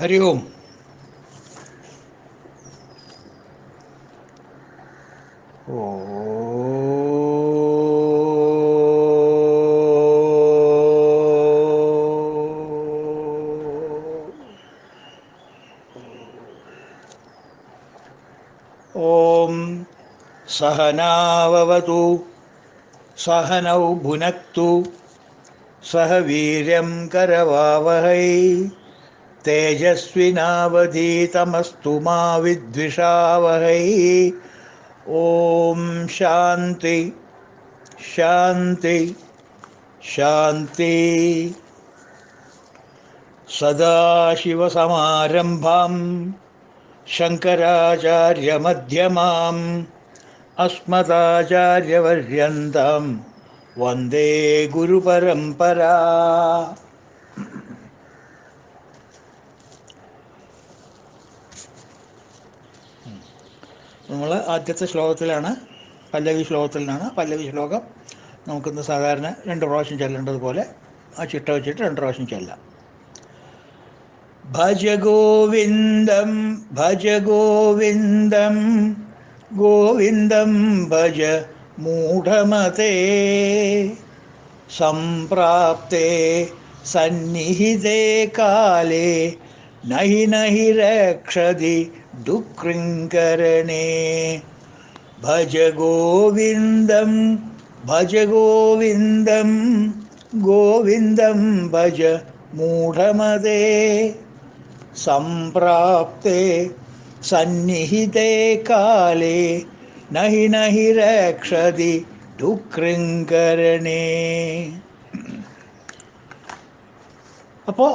हरि ओम। ओम सहनाववतु सहनौ भुनक्तु सह वीर्यं करवावहै तेजस्विनावधीतमस्तु मा विद्विषावहै। ओम शांति शांति शांति। सदाशिवसमारम्भां शङ्कराचार्यमध्यमाम् अस्मदाचार्यपर्यन्तं वन्दे गुरुपरम्परा। നമ്മൾ ആദ്യത്തെ ശ്ലോകത്തിലാണ്, പല്ലവി ശ്ലോകത്തിലാണ്. പല്ലവി ശ്ലോകം നമുക്കിന്ന് സാധാരണ 2 പ്രാവശ്യം ചെല്ലേണ്ടതുപോലെ ആ ചിട്ട വെച്ചിട്ട് 2 പ്രാവശ്യം ചെല്ലാം. ഭജ ഗോവിന്ദം ഭജ ഗോവിന്ദം ഗോവിന്ദം ഭജ മൂഢമതേ സംപ്രാപ്തേ സന്നിഹിതേ കാലേ നഹി നഹി രക്ഷതി ഡുക്രിങ്കരണേ. ഭജ ഗോവിന്ദം ഭജ ഗോവിന്ദം ഗോവിന്ദം ഭജ മൂഢമതേ സംപ്രാപ്തേ സന്നിഹിതേ കാലേ നഹി നഹി രക്ഷതി ഡുക്രിങ്കരണേ. അപ്പോൾ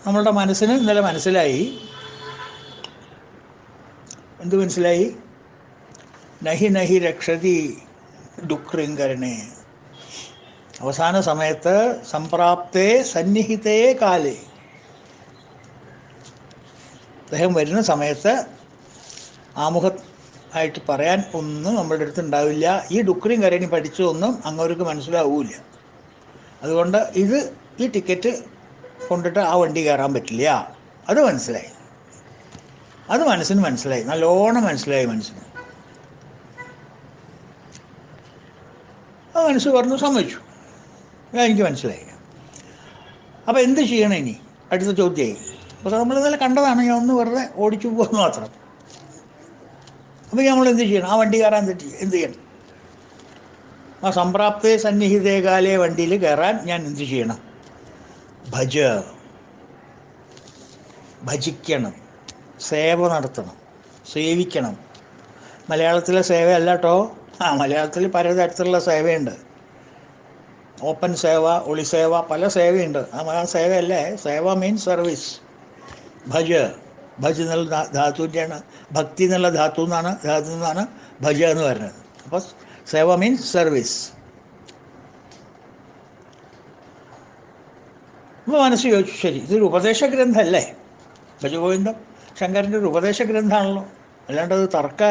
നമ്മളുടെ മനസ്സിന് ഇന്നലെ മനസ്സിലായി. എന്ത് മനസ്സിലായി? നഹി നഹി രക്ഷതി ഡുക്രിങ്കരണേ. അവസാന സമയത്ത് സംപ്രാപ്തേ സന്നിഹിതേ കാലേ, അദ്ദേഹം വരുന്ന സമയത്ത് ആമുഖ ആയിട്ട് പറയാൻ ഒന്നും നമ്മളുടെ അടുത്ത് ഉണ്ടാവില്ല. ഈ ഡുക്രിയും കരണി പഠിച്ചതൊന്നും അങ്ങോർക്ക് മനസ്സിലാവില്ല. അതുകൊണ്ട് ഈ ടിക്കറ്റ് കൊണ്ടിട്ട് ആ വണ്ടി കയറാൻ പറ്റില്ല. അത് മനസ്സിലായി. അത് മനസ്സിന് മനസ്സിലായി, നല്ലോണം മനസ്സിലായി മനസ്സിന്. ആ മനസ്സ് പറഞ്ഞു, സമ്മതിച്ചു, എനിക്ക് മനസ്സിലായി. അപ്പോൾ എന്ത് ചെയ്യണം ഇനി? അടുത്ത ചോദ്യമായി. അപ്പോൾ നമ്മൾ ഇന്നലെ കണ്ടതാണ്, ഞാൻ ഒന്ന് വെറുതെ ഓടിച്ചു പോകുന്നു മാത്രം. അപ്പോൾ നമ്മൾ എന്ത് ചെയ്യണം? ആ വണ്ടി കയറാൻ എന്ത് ചെയ്യണം? ആ സംപ്രാപ്തേ സന്നിഹിതേ കാലേ വണ്ടിയിൽ കയറാൻ ഞാൻ എന്ത് ചെയ്യണം? ഭജിക്കണം, സേവ നടത്തണം, സേവിക്കണം. മലയാളത്തിലെ സേവ അല്ല കേട്ടോ. മലയാളത്തിൽ പലതരത്തിലുള്ള സേവയുണ്ട്. ഓപ്പൺ സേവ, ഒളിസേവ, പല സേവയുണ്ട്. ആ സേവയല്ലേ. സേവ മീൻസ് സർവീസ്. ഭജ് എന്നുള്ള ധാതുവിൻ്റെയാണ്, ഭക്തി എന്നുള്ള ധാതു എന്നാണ് ഭജ എന്ന് പറയുന്നത്. അപ്പോൾ സേവ മീൻസ് സർവീസ്. അപ്പോൾ മനസ്സ് ചോദിച്ചു, ശരി, ഇതൊരു ഉപദേശ ഗ്രന്ഥമല്ലേ ഭജഗോവിന്ദം? ശങ്കരൻ്റെ ഒരു ഉപദേശ ഗ്രന്ഥമാണല്ലോ, അല്ലാണ്ട് അത് തർക്ക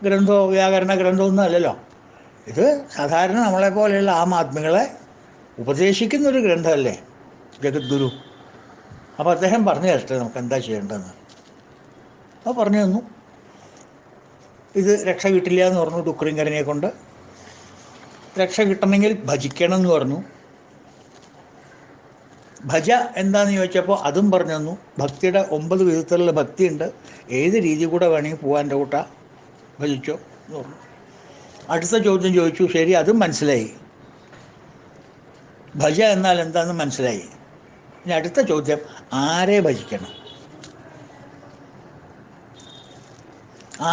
ഗ്രന്ഥമോ വ്യാകരണ ഗ്രന്ഥമൊന്നും അല്ലല്ലോ. ഇത് സാധാരണ നമ്മളെപ്പോലെയുള്ള ആത്മാക്കളെ ഉപദേശിക്കുന്നൊരു ഗ്രന്ഥമല്ലേ ജഗദ്ഗുരു. അപ്പോൾ അദ്ദേഹം പറഞ്ഞു തരട്ടെ നമുക്ക് എന്താ ചെയ്യേണ്ടതെന്ന്. അപ്പോൾ പറഞ്ഞു തന്നു. ഇത് രക്ഷ കിട്ടില്ല എന്ന് പറഞ്ഞു. ഡുക്രിങ്കരനെ കൊണ്ട് രക്ഷ കിട്ടണമെങ്കിൽ ഭജിക്കണം എന്ന് പറഞ്ഞു. ഭജ എന്താണെന്ന് ചോദിച്ചപ്പോൾ അതും പറഞ്ഞു തന്നു. ഭക്തിയുടെ 9 വിധത്തിലുള്ള ഭക്തിയുണ്ട്. ഏത് രീതി കൂടെ വേണമെങ്കിൽ പോകാൻ എൻ്റെ കൂട്ട ഭജിച്ചോ എന്ന് പറഞ്ഞു. അടുത്ത ചോദ്യം ചോദിച്ചു. ശരി, അതും മനസ്സിലായി. ഭജ എന്നാൽ എന്താണെന്ന് മനസ്സിലായി. ഇനി അടുത്ത ചോദ്യം, ആരെ ഭജിക്കണം?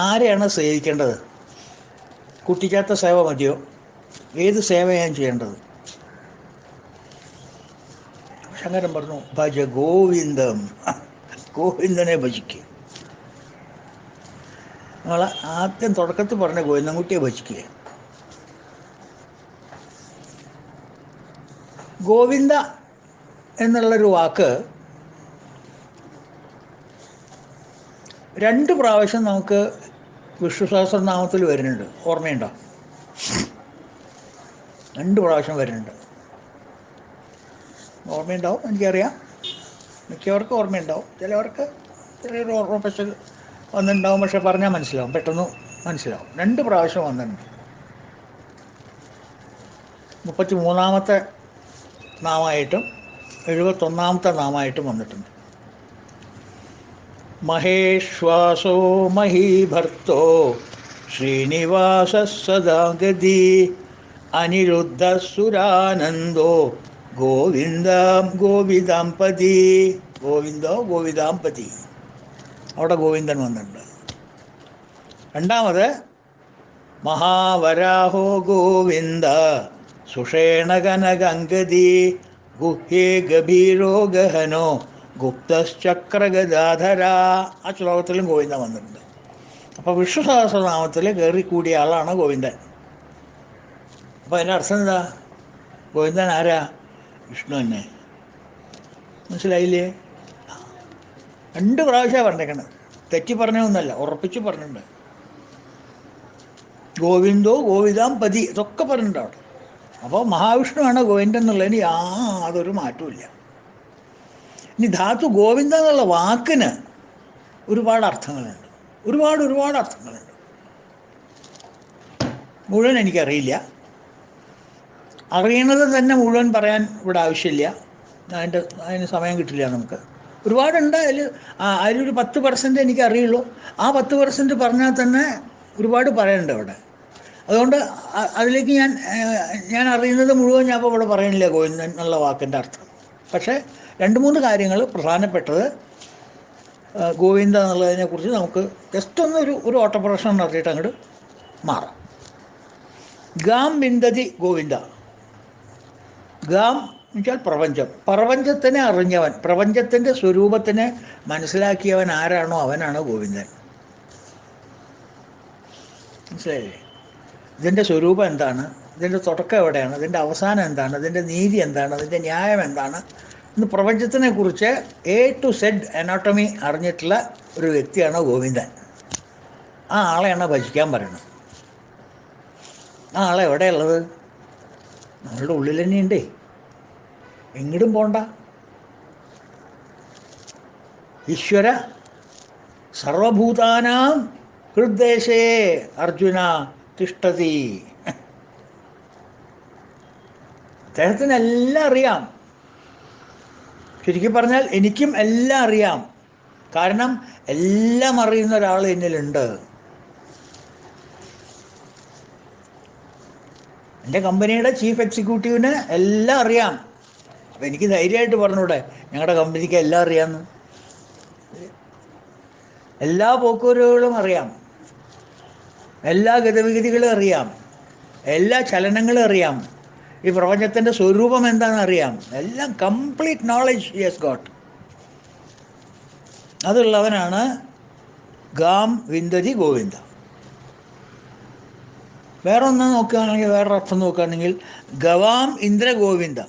ആരെയാണ് സേവിക്കേണ്ടത്? കുട്ടിക്കാത്ത സേവ മതിയോ? ഏത് സേവയാണ് ചെയ്യേണ്ടത്? ശങ്കരൻ പറഞ്ഞു, ഭജ ഗോവിന്ദം, ഗോവിന്ദനെ ഭജിക്കുക. നമ്മൾ ആദ്യം തുടക്കത്തിൽ പറഞ്ഞ ഗോവിന്ദൻകുട്ടിയെ ഭജിക്കുക. ഗോവിന്ദ എന്നുള്ളൊരു വാക്ക് 2 പ്രാവശ്യം നമുക്ക് വിഷ്ണു സഹസ്രനാമത്തിൽ വരുന്നുണ്ട്. ഓർമ്മയുണ്ടോ? 2 പ്രാവശ്യം വരുന്നുണ്ട്. ഓർമ്മയുണ്ടാവും, എനിക്കറിയാം. മിക്കവർക്കും ഓർമ്മയുണ്ടാവും, ചിലവർക്ക് ചെറിയൊരു ഓർമ്മ പക്ഷെ വന്നിട്ടുണ്ടാവും. പക്ഷെ പറഞ്ഞാൽ മനസ്സിലാവും, പെട്ടെന്ന് മനസ്സിലാവും. 2 പ്രാവശ്യം വന്നിട്ടുണ്ട്. 33ാമത്തെ നാമമായിട്ടും 71ാമത്തെ നാമമായിട്ടും വന്നിട്ടുണ്ട്. മഹേശ്വാസോ മഹീഭർത്തോ ശ്രീനിവാസ സദാഗതി അനിരുദ്ധസുരാനന്ദോ ഗോവിന്ദാം ഗോവിദാംപതി. ഗോവിന്ദോ ഗോവിദാംപതി, അവിടെ ഗോവിന്ദൻ വന്നിട്ടുണ്ട്. രണ്ടാമത് മഹാവരാഹോ ഗോവിന്ദ സുഷേണകനകങ്കതി ഗുഹ്യേ ഗഭീരോ ഗഹനോ ഗുപ്തശ്ചക്രഗദാധര. ആ ശ്ലോകത്തിലും ഗോവിന്ദൻ വന്നിട്ടുണ്ട്. അപ്പോൾ വിഷ്ണു സഹസ്രനാമത്തിൽ കയറിക്കൂടിയ ആളാണ് ഗോവിന്ദൻ. അപ്പോൾ അതിൻ്റെ അർത്ഥം എന്താ? ഗോവിന്ദൻ ആരാ? വിഷ്ണു തന്നെ. മനസ്സിലായില്ലേ? 2 പ്രാവശ്യമാണ് പറഞ്ഞേക്കണത്, തെറ്റി പറഞ്ഞൊന്നുമല്ല, ഉറപ്പിച്ച് പറഞ്ഞിട്ടുണ്ട്. ഗോവിന്ദോ ഗോവിദാംപതി ഇതൊക്കെ പറഞ്ഞിട്ടുണ്ട് അവിടെ. അപ്പോൾ മഹാവിഷ്ണുവാണ് ഗോവിന്ദൻ എന്നുള്ളതിന് യാതൊരു മാറ്റമില്ല. ഇനി ധാതു ഗോവിന്ദ എന്നുള്ള വാക്കിന് ഒരുപാട് അർത്ഥങ്ങളുണ്ട്, ഒരുപാട് അർത്ഥങ്ങളുണ്ട്. മുഴുവൻ എനിക്കറിയില്ല, അറിയണത് തന്നെ മുഴുവൻ പറയാൻ ഇവിടെ ആവശ്യമില്ല, അതിന് സമയം കിട്ടില്ല നമുക്ക്. ഒരുപാടുണ്ട്. അതിലൊരു 10% എനിക്ക് അറിയുള്ളൂ. ആ 10% പറഞ്ഞാൽ തന്നെ ഒരുപാട് പറയാനുണ്ട് അവിടെ. അതുകൊണ്ട് അതിലേക്ക് ഞാൻ അറിയുന്നത് മുഴുവൻ ഞാൻ ഇപ്പോൾ ഇവിടെ പറയണില്ല ഗോവിന്ദൻ എന്നുള്ള വാക്കിൻ്റെ അർത്ഥം. പക്ഷേ 2-3 കാര്യങ്ങൾ പ്രധാനപ്പെട്ടത് ഗോവിന്ദ എന്നുള്ളതിനെക്കുറിച്ച് നമുക്ക് ജസ്റ്റ് ഒന്ന് ഒരു ഓട്ടപ്രദർശനം നടത്തിയിട്ട് അങ്ങോട്ട് മാറാം. ഗാം വിന്ദതി ഗോവിന്ദ. ഗാം എന്നുവെച്ചാൽ പ്രപഞ്ചം. പ്രപഞ്ചത്തിനെ അറിഞ്ഞവൻ, പ്രപഞ്ചത്തിൻ്റെ സ്വരൂപത്തിനെ മനസ്സിലാക്കിയവൻ ആരാണോ അവനാണ് ഗോവിന്ദൻ. മനസ്സിലായില്ലേ? ഇതിൻ്റെ സ്വരൂപം എന്താണ്, ഇതിൻ്റെ തുടക്കം എവിടെയാണ്, ഇതിൻ്റെ അവസാനം എന്താണ്, ഇതിൻ്റെ നീതി എന്താണ്, ഇതിൻ്റെ ന്യായം എന്താണ് എന്ന് പ്രപഞ്ചത്തിനെക്കുറിച്ച് A to Z അനാട്ടമി അറിഞ്ഞിട്ടുള്ള ഒരു വ്യക്തിയാണ് ഗോവിന്ദൻ. ആ ആളെയാണ് ഭജിക്കാൻ പറയുന്നത്. ആ ആളെ എവിടെയുള്ളത്? നമ്മളുടെ ഉള്ളിൽ തന്നെയുണ്ടേ, എങ്ങോട്ടും പോണ്ട. ഈശ്വര സർവഭൂതാനാം ഹൃദ്ദേശേ അർജുന തിഷ്ഠതി. അദ്ദേഹത്തിന് എല്ലാം അറിയാം. ശരിക്കും പറഞ്ഞാൽ എനിക്കും എല്ലാം അറിയാം. കാരണം എല്ലാം അറിയുന്ന ഒരാൾ എന്നിലുണ്ട്. എൻ്റെ കമ്പനിയുടെ ചീഫ് എക്സിക്യൂട്ടീവിന് എല്ലാം അറിയാം. അപ്പം എനിക്ക് ധൈര്യമായിട്ട് പറഞ്ഞൂടെ ഞങ്ങളുടെ കമ്പനിക്ക് എല്ലാം അറിയാമെന്ന്? എല്ലാ പോക്കുവരവുകളും അറിയാം, എല്ലാ ഗതിവിഗതികളും അറിയാം, എല്ലാ ചലനങ്ങളും അറിയാം, ഈ പ്രപഞ്ചത്തിൻ്റെ സ്വരൂപം എന്താണെന്ന് അറിയാം. എല്ലാം complete knowledge he has got. അതുള്ളവനാണ് ഗാം വിന്ദതി ഗോവിന്ദ. വേറെ ഒന്ന് നോക്കുകയാണെങ്കിൽ, വേറൊരു അർത്ഥം നോക്കുകയാണെങ്കിൽ ഗവാം ഇന്ദ്ര ഗോവിന്ദ.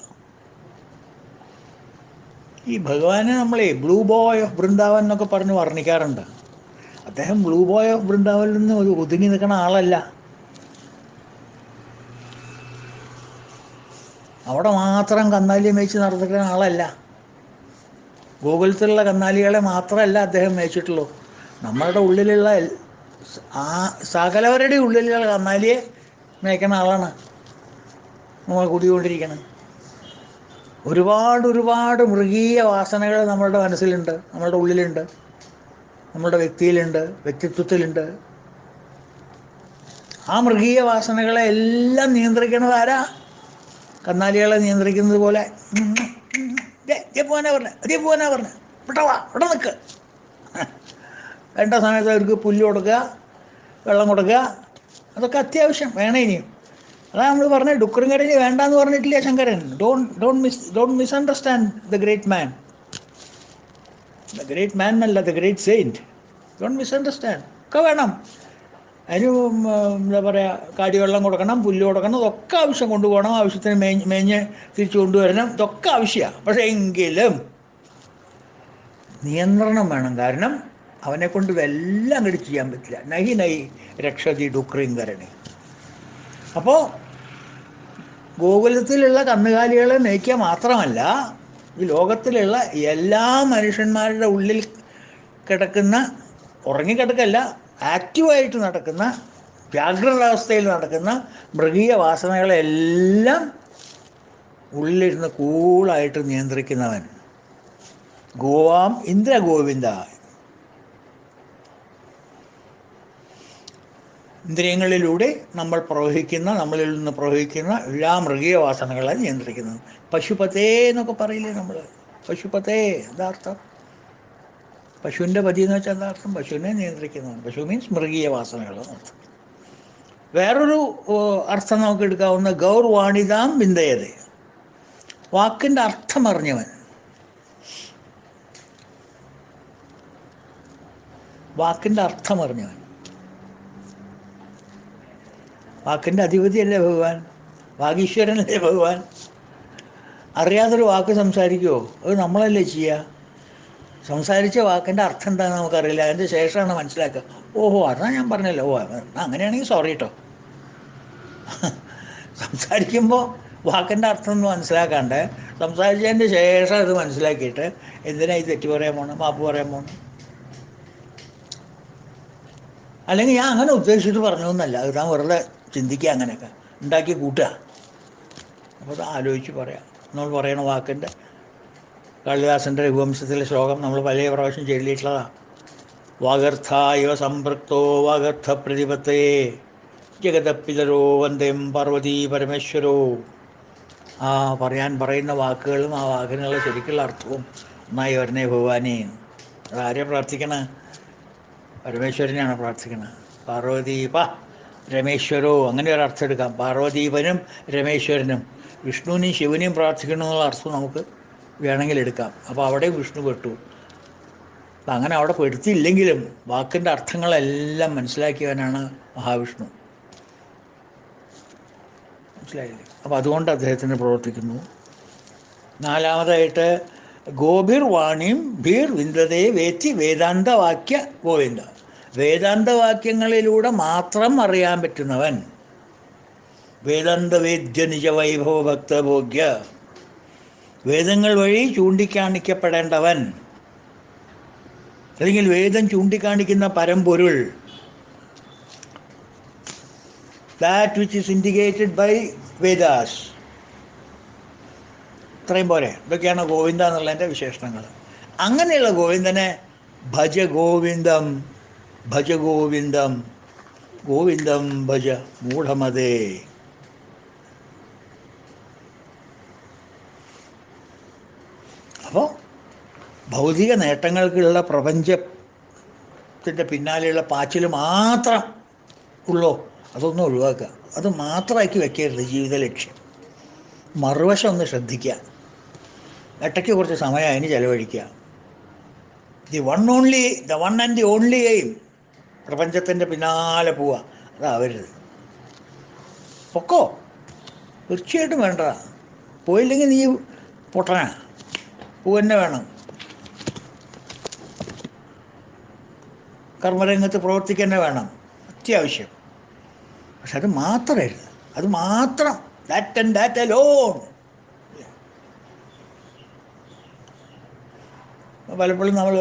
ഈ ഭഗവാനെ നമ്മളെ ബ്ലൂ ബോയ് ഓഫ് വൃന്ദാവൻ എന്നൊക്കെ പറഞ്ഞ് വർണ്ണിക്കാറുണ്ട്. അദ്ദേഹം ബ്ലൂ ബോയ് ഓഫ് വൃന്ദാവനിൽ നിന്ന് ഒരു ഒതുങ്ങി നിൽക്കുന്ന ആളല്ല. അവിടെ മാത്രം കന്നാലി മേയിച്ച് നടന്നിക്കുന്ന ആളല്ല. ഗോകുലത്തിലുള്ള കന്നാലികളെ മാത്രമല്ല അദ്ദേഹം മേയിച്ചിട്ടുള്ളൂ. നമ്മളുടെ ഉള്ളിലുള്ള ആ സകലവരുടെ ഉള്ളിലുള്ള കന്നാലിയെ മേയ്ക്കുന്ന ആളാണ് നമ്മൾ കൂടിക്കൊണ്ടിരിക്കുന്നത്. ഒരുപാട് മൃഗീയ വാസനകൾ നമ്മളുടെ മനസ്സിലുണ്ട്, നമ്മളുടെ ഉള്ളിലുണ്ട്, നമ്മളുടെ വ്യക്തിയിലുണ്ട്, വ്യക്തിത്വത്തിലുണ്ട്. ആ മൃഗീയ വാസനകളെ എല്ലാം നിയന്ത്രിക്കുന്നത് ആരാ? കന്നാലികളെ നിയന്ത്രിക്കുന്നത് പോലെ പോകാനാ പറഞ്ഞ വിട്ടവാ, ഇവിടെ നിൽക്ക്. വേണ്ട സമയത്ത് അവർക്ക് പുല്ല് കൊടുക്കുക, വെള്ളം കൊടുക്കുക, അതൊക്കെ അത്യാവശ്യം വേണം. ഇനിയും അതാ നമ്മൾ പറഞ്ഞത്, ഡുക്കറും കരഞ്ഞ് വേണ്ടാന്ന് പറഞ്ഞിട്ടില്ല Shankaran. Don't misunderstand the great man. The great man എന്നല്ല, the great saint. Don't misunderstand. ഒക്കെ വേണം. അതിന് എന്താ പറയുക, കാടിവെള്ളം കൊടുക്കണം, പുല്ല് കൊടുക്കണം, ഇതൊക്കെ ആവശ്യം കൊണ്ടുപോകണം. ആവശ്യത്തിന് മേഞ്ഞ് തിരിച്ചു കൊണ്ടുവരണം, ഇതൊക്കെ ആവശ്യമാണ്. പക്ഷേ എങ്കിലും നിയന്ത്രണം വേണം. കാരണം അവനെ കൊണ്ട് ഇതെല്ലാം അങ്ങോട്ട് ചെയ്യാൻ പറ്റില്ല. നഹി രക്ഷതി ഡുക്രിങ്കരണി. അപ്പോൾ ഗോകുലത്തിലുള്ള കന്നുകാലികളെ മേയ്ക്കുക മാത്രമല്ല, ഈ ലോകത്തിലുള്ള എല്ലാ മനുഷ്യന്മാരുടെ ഉള്ളിൽ കിടക്കുന്ന, ഉറങ്ങിക്കിടക്കല്ല, ആക്റ്റീവായിട്ട് നടക്കുന്ന, ജാഗ്രതാവസ്ഥയിൽ നടക്കുന്ന മൃഗീയ വാസനകളെല്ലാം ഉള്ളിലിരുന്ന് കൂളായിട്ട് നിയന്ത്രിക്കുന്നവൻ. ഗോവാം ഇന്ദ്രഗോവിന്ദ. ഇന്ദ്രിയങ്ങളിലൂടെ നമ്മളിൽ നിന്ന് പ്രവഹിക്കുന്ന എല്ലാ മൃഗീയ വാസനകളെ നിയന്ത്രിക്കുന്നത്. പശുപതേ എന്നൊക്കെ പറയില്ലേ നമ്മൾ? പശുപതേ എന്താ അർത്ഥം? പശുവിൻ്റെ പതി എന്ന് വെച്ചാൽ എന്താ അർത്ഥം? പശുവിനെ നിയന്ത്രിക്കുന്നതാണ്. പശു മീൻസ് മൃഗീയ വാസനകൾ എന്നർത്ഥം. വേറൊരു അർത്ഥം നമുക്ക് എടുക്കാവുന്ന ഗൗർവാണിതാം വിന്ദയതേ, വാക്കിൻ്റെ അർത്ഥം അറിഞ്ഞവൻ. വാക്കിൻ്റെ അർത്ഥം അറിഞ്ഞവൻ. വാക്കിൻ്റെ അധിപതിയല്ലേ ഭഗവാൻ? വാഗീശ്വരനല്ലേ ഭഗവാൻ? അറിയാതൊരു വാക്ക് സംസാരിക്കുമോ? അത് നമ്മളല്ലേ ചെയ്യുക? സംസാരിച്ച വാക്കിൻ്റെ അർത്ഥം എന്താണെന്ന് നമുക്കറിയില്ല, അതിൻ്റെ ശേഷമാണ് മനസ്സിലാക്കുക. ഓഹോ, അതാ ഞാൻ പറഞ്ഞല്ലോ. ഓ, അങ്ങനെയാണെങ്കിൽ സോറി കേട്ടോ. സംസാരിക്കുമ്പോൾ വാക്കിൻ്റെ അർത്ഥം ഒന്ന് മനസ്സിലാക്കാണ്ട് സംസാരിച്ചതിൻ്റെ ശേഷം അത് മനസ്സിലാക്കിയിട്ട് എന്തിനാ ഈ തെറ്റ് പറയാൻ പോകണം, മാപ്പ് പറയാൻ പോകണം? അല്ലെങ്കിൽ ഞാൻ അങ്ങനെ ഉദ്ദേശിച്ചിട്ട് പറഞ്ഞൊന്നല്ല, അത് താൻ വെറുതെ ചിന്തിക്കുക, അങ്ങനെയൊക്കെ ഉണ്ടാക്കി കൂട്ടുക. അപ്പോൾ അത് ആലോചിച്ച് പറയാം. നമ്മൾ പറയണ വാക്കിൻ്റെ, കാളിദാസൻ്റെ രഘുവംശത്തിലെ ശ്ലോകം നമ്മൾ പല പ്രാവശ്യം ചൊല്ലിയിട്ടുള്ളതാണ്. വാഗർത്ഥായവ സംപൃക്തോ വാഗർത്ഥ പ്രതിപത്തേ ജഗതപ്പിതരോ വന്ദേം പാർവതീ പരമേശ്വരോ. ആ പറയുന്ന വാക്കുകളും ആ വാക്കിനുള്ള ശരിക്കുള്ള അർത്ഥവും ഒന്നായി വരണേ ഭഗവാനെ. അതാരെ പ്രാർത്ഥിക്കണ? പരമേശ്വരനെയാണ് പ്രാർത്ഥിക്കണത്. പാർവതീപ രമേശ്വരോ, അങ്ങനെ ഒരു അർത്ഥം എടുക്കാം. പാർവതീപനും രമേശ്വരനും, വിഷ്ണുവിനെയും ശിവനെയും പ്രാർത്ഥിക്കണമെന്നുള്ള അർത്ഥം നമുക്ക് വേണമെങ്കിൽ എടുക്കാം. അപ്പോൾ അവിടെ വിഷ്ണു പെട്ടു. അപ്പം അങ്ങനെ അവിടെ പെടുത്തിയില്ലെങ്കിലും വാക്കിൻ്റെ അർത്ഥങ്ങളെല്ലാം മനസ്സിലാക്കിയവനാണ് മഹാവിഷ്ണു. മനസ്സിലായില്ലേ? അപ്പം അതുകൊണ്ട് അദ്ദേഹത്തിന് പ്രവർത്തിക്കുന്നു. നാലാമതായിട്ട് ഗോഭിർ വാണിയും ഭീർ വിന്ദതേ വേത്തി വേദാന്തവാക്യ ഗോവിന്ദ. വേദാന്തവാക്യങ്ങളിലൂടെ മാത്രം അറിയാൻ പറ്റുന്നവൻ. വേദാന്തവേദ്യ നിജ വൈഭവ ഭക്തഭോഗ്യ. വേദങ്ങൾ വഴി ചൂണ്ടിക്കാണിക്കപ്പെടേണ്ടവൻ, അല്ലെങ്കിൽ വേദം ചൂണ്ടിക്കാണിക്കുന്ന പരമ്പൊരുൾ. That which is indicated by Vedas. ഇത്രയും പോരെ? ഇതൊക്കെയാണ് ഗോവിന്ദ എന്നുള്ളതിൻ്റെ വിശേഷണങ്ങൾ. അങ്ങനെയുള്ള ഗോവിന്ദനെ ഭജ ഗോവിന്ദം, ഭജ ഗോവിന്ദം, ഗോവിന്ദം ഭജ മൂഢമതേ. അപ്പോൾ ഭൗതിക നേട്ടങ്ങൾക്കുള്ള പ്രപഞ്ചത്തിൻ്റെ പിന്നാലെയുള്ള പാച്ചിൽ മാത്രം ഉള്ളോ? അതൊന്നും ഒഴിവാക്കുക. അത് മാത്രമാക്കി വെക്കരുത് ജീവിത ലക്ഷ്യം. മറുവശം ഒന്ന് ശ്രദ്ധിക്കുക. ഇടയ്ക്ക് കുറച്ച് സമയം അതിന് ചെലവഴിക്കുക. The one and the only aim പ്രപഞ്ചത്തിൻ്റെ പിന്നാലെ പോവുക അതാവരുത്. പൊക്കോ, തീർച്ചയായിട്ടും വേണ്ടതാ. പോയില്ലെങ്കിൽ നീ പൊട്ടനാ. പോവന്നെ വേണം. കർമ്മരംഗത്ത് പ്രവർത്തിക്കന്നെ വേണം, അത്യാവശ്യം. പക്ഷെ അത് മാത്രമല്ല, അത് മാത്രം, ദാറ്റ് ആൻഡ് ദാറ്റ് അലോൺ. പലപ്പോഴും നമ്മൾ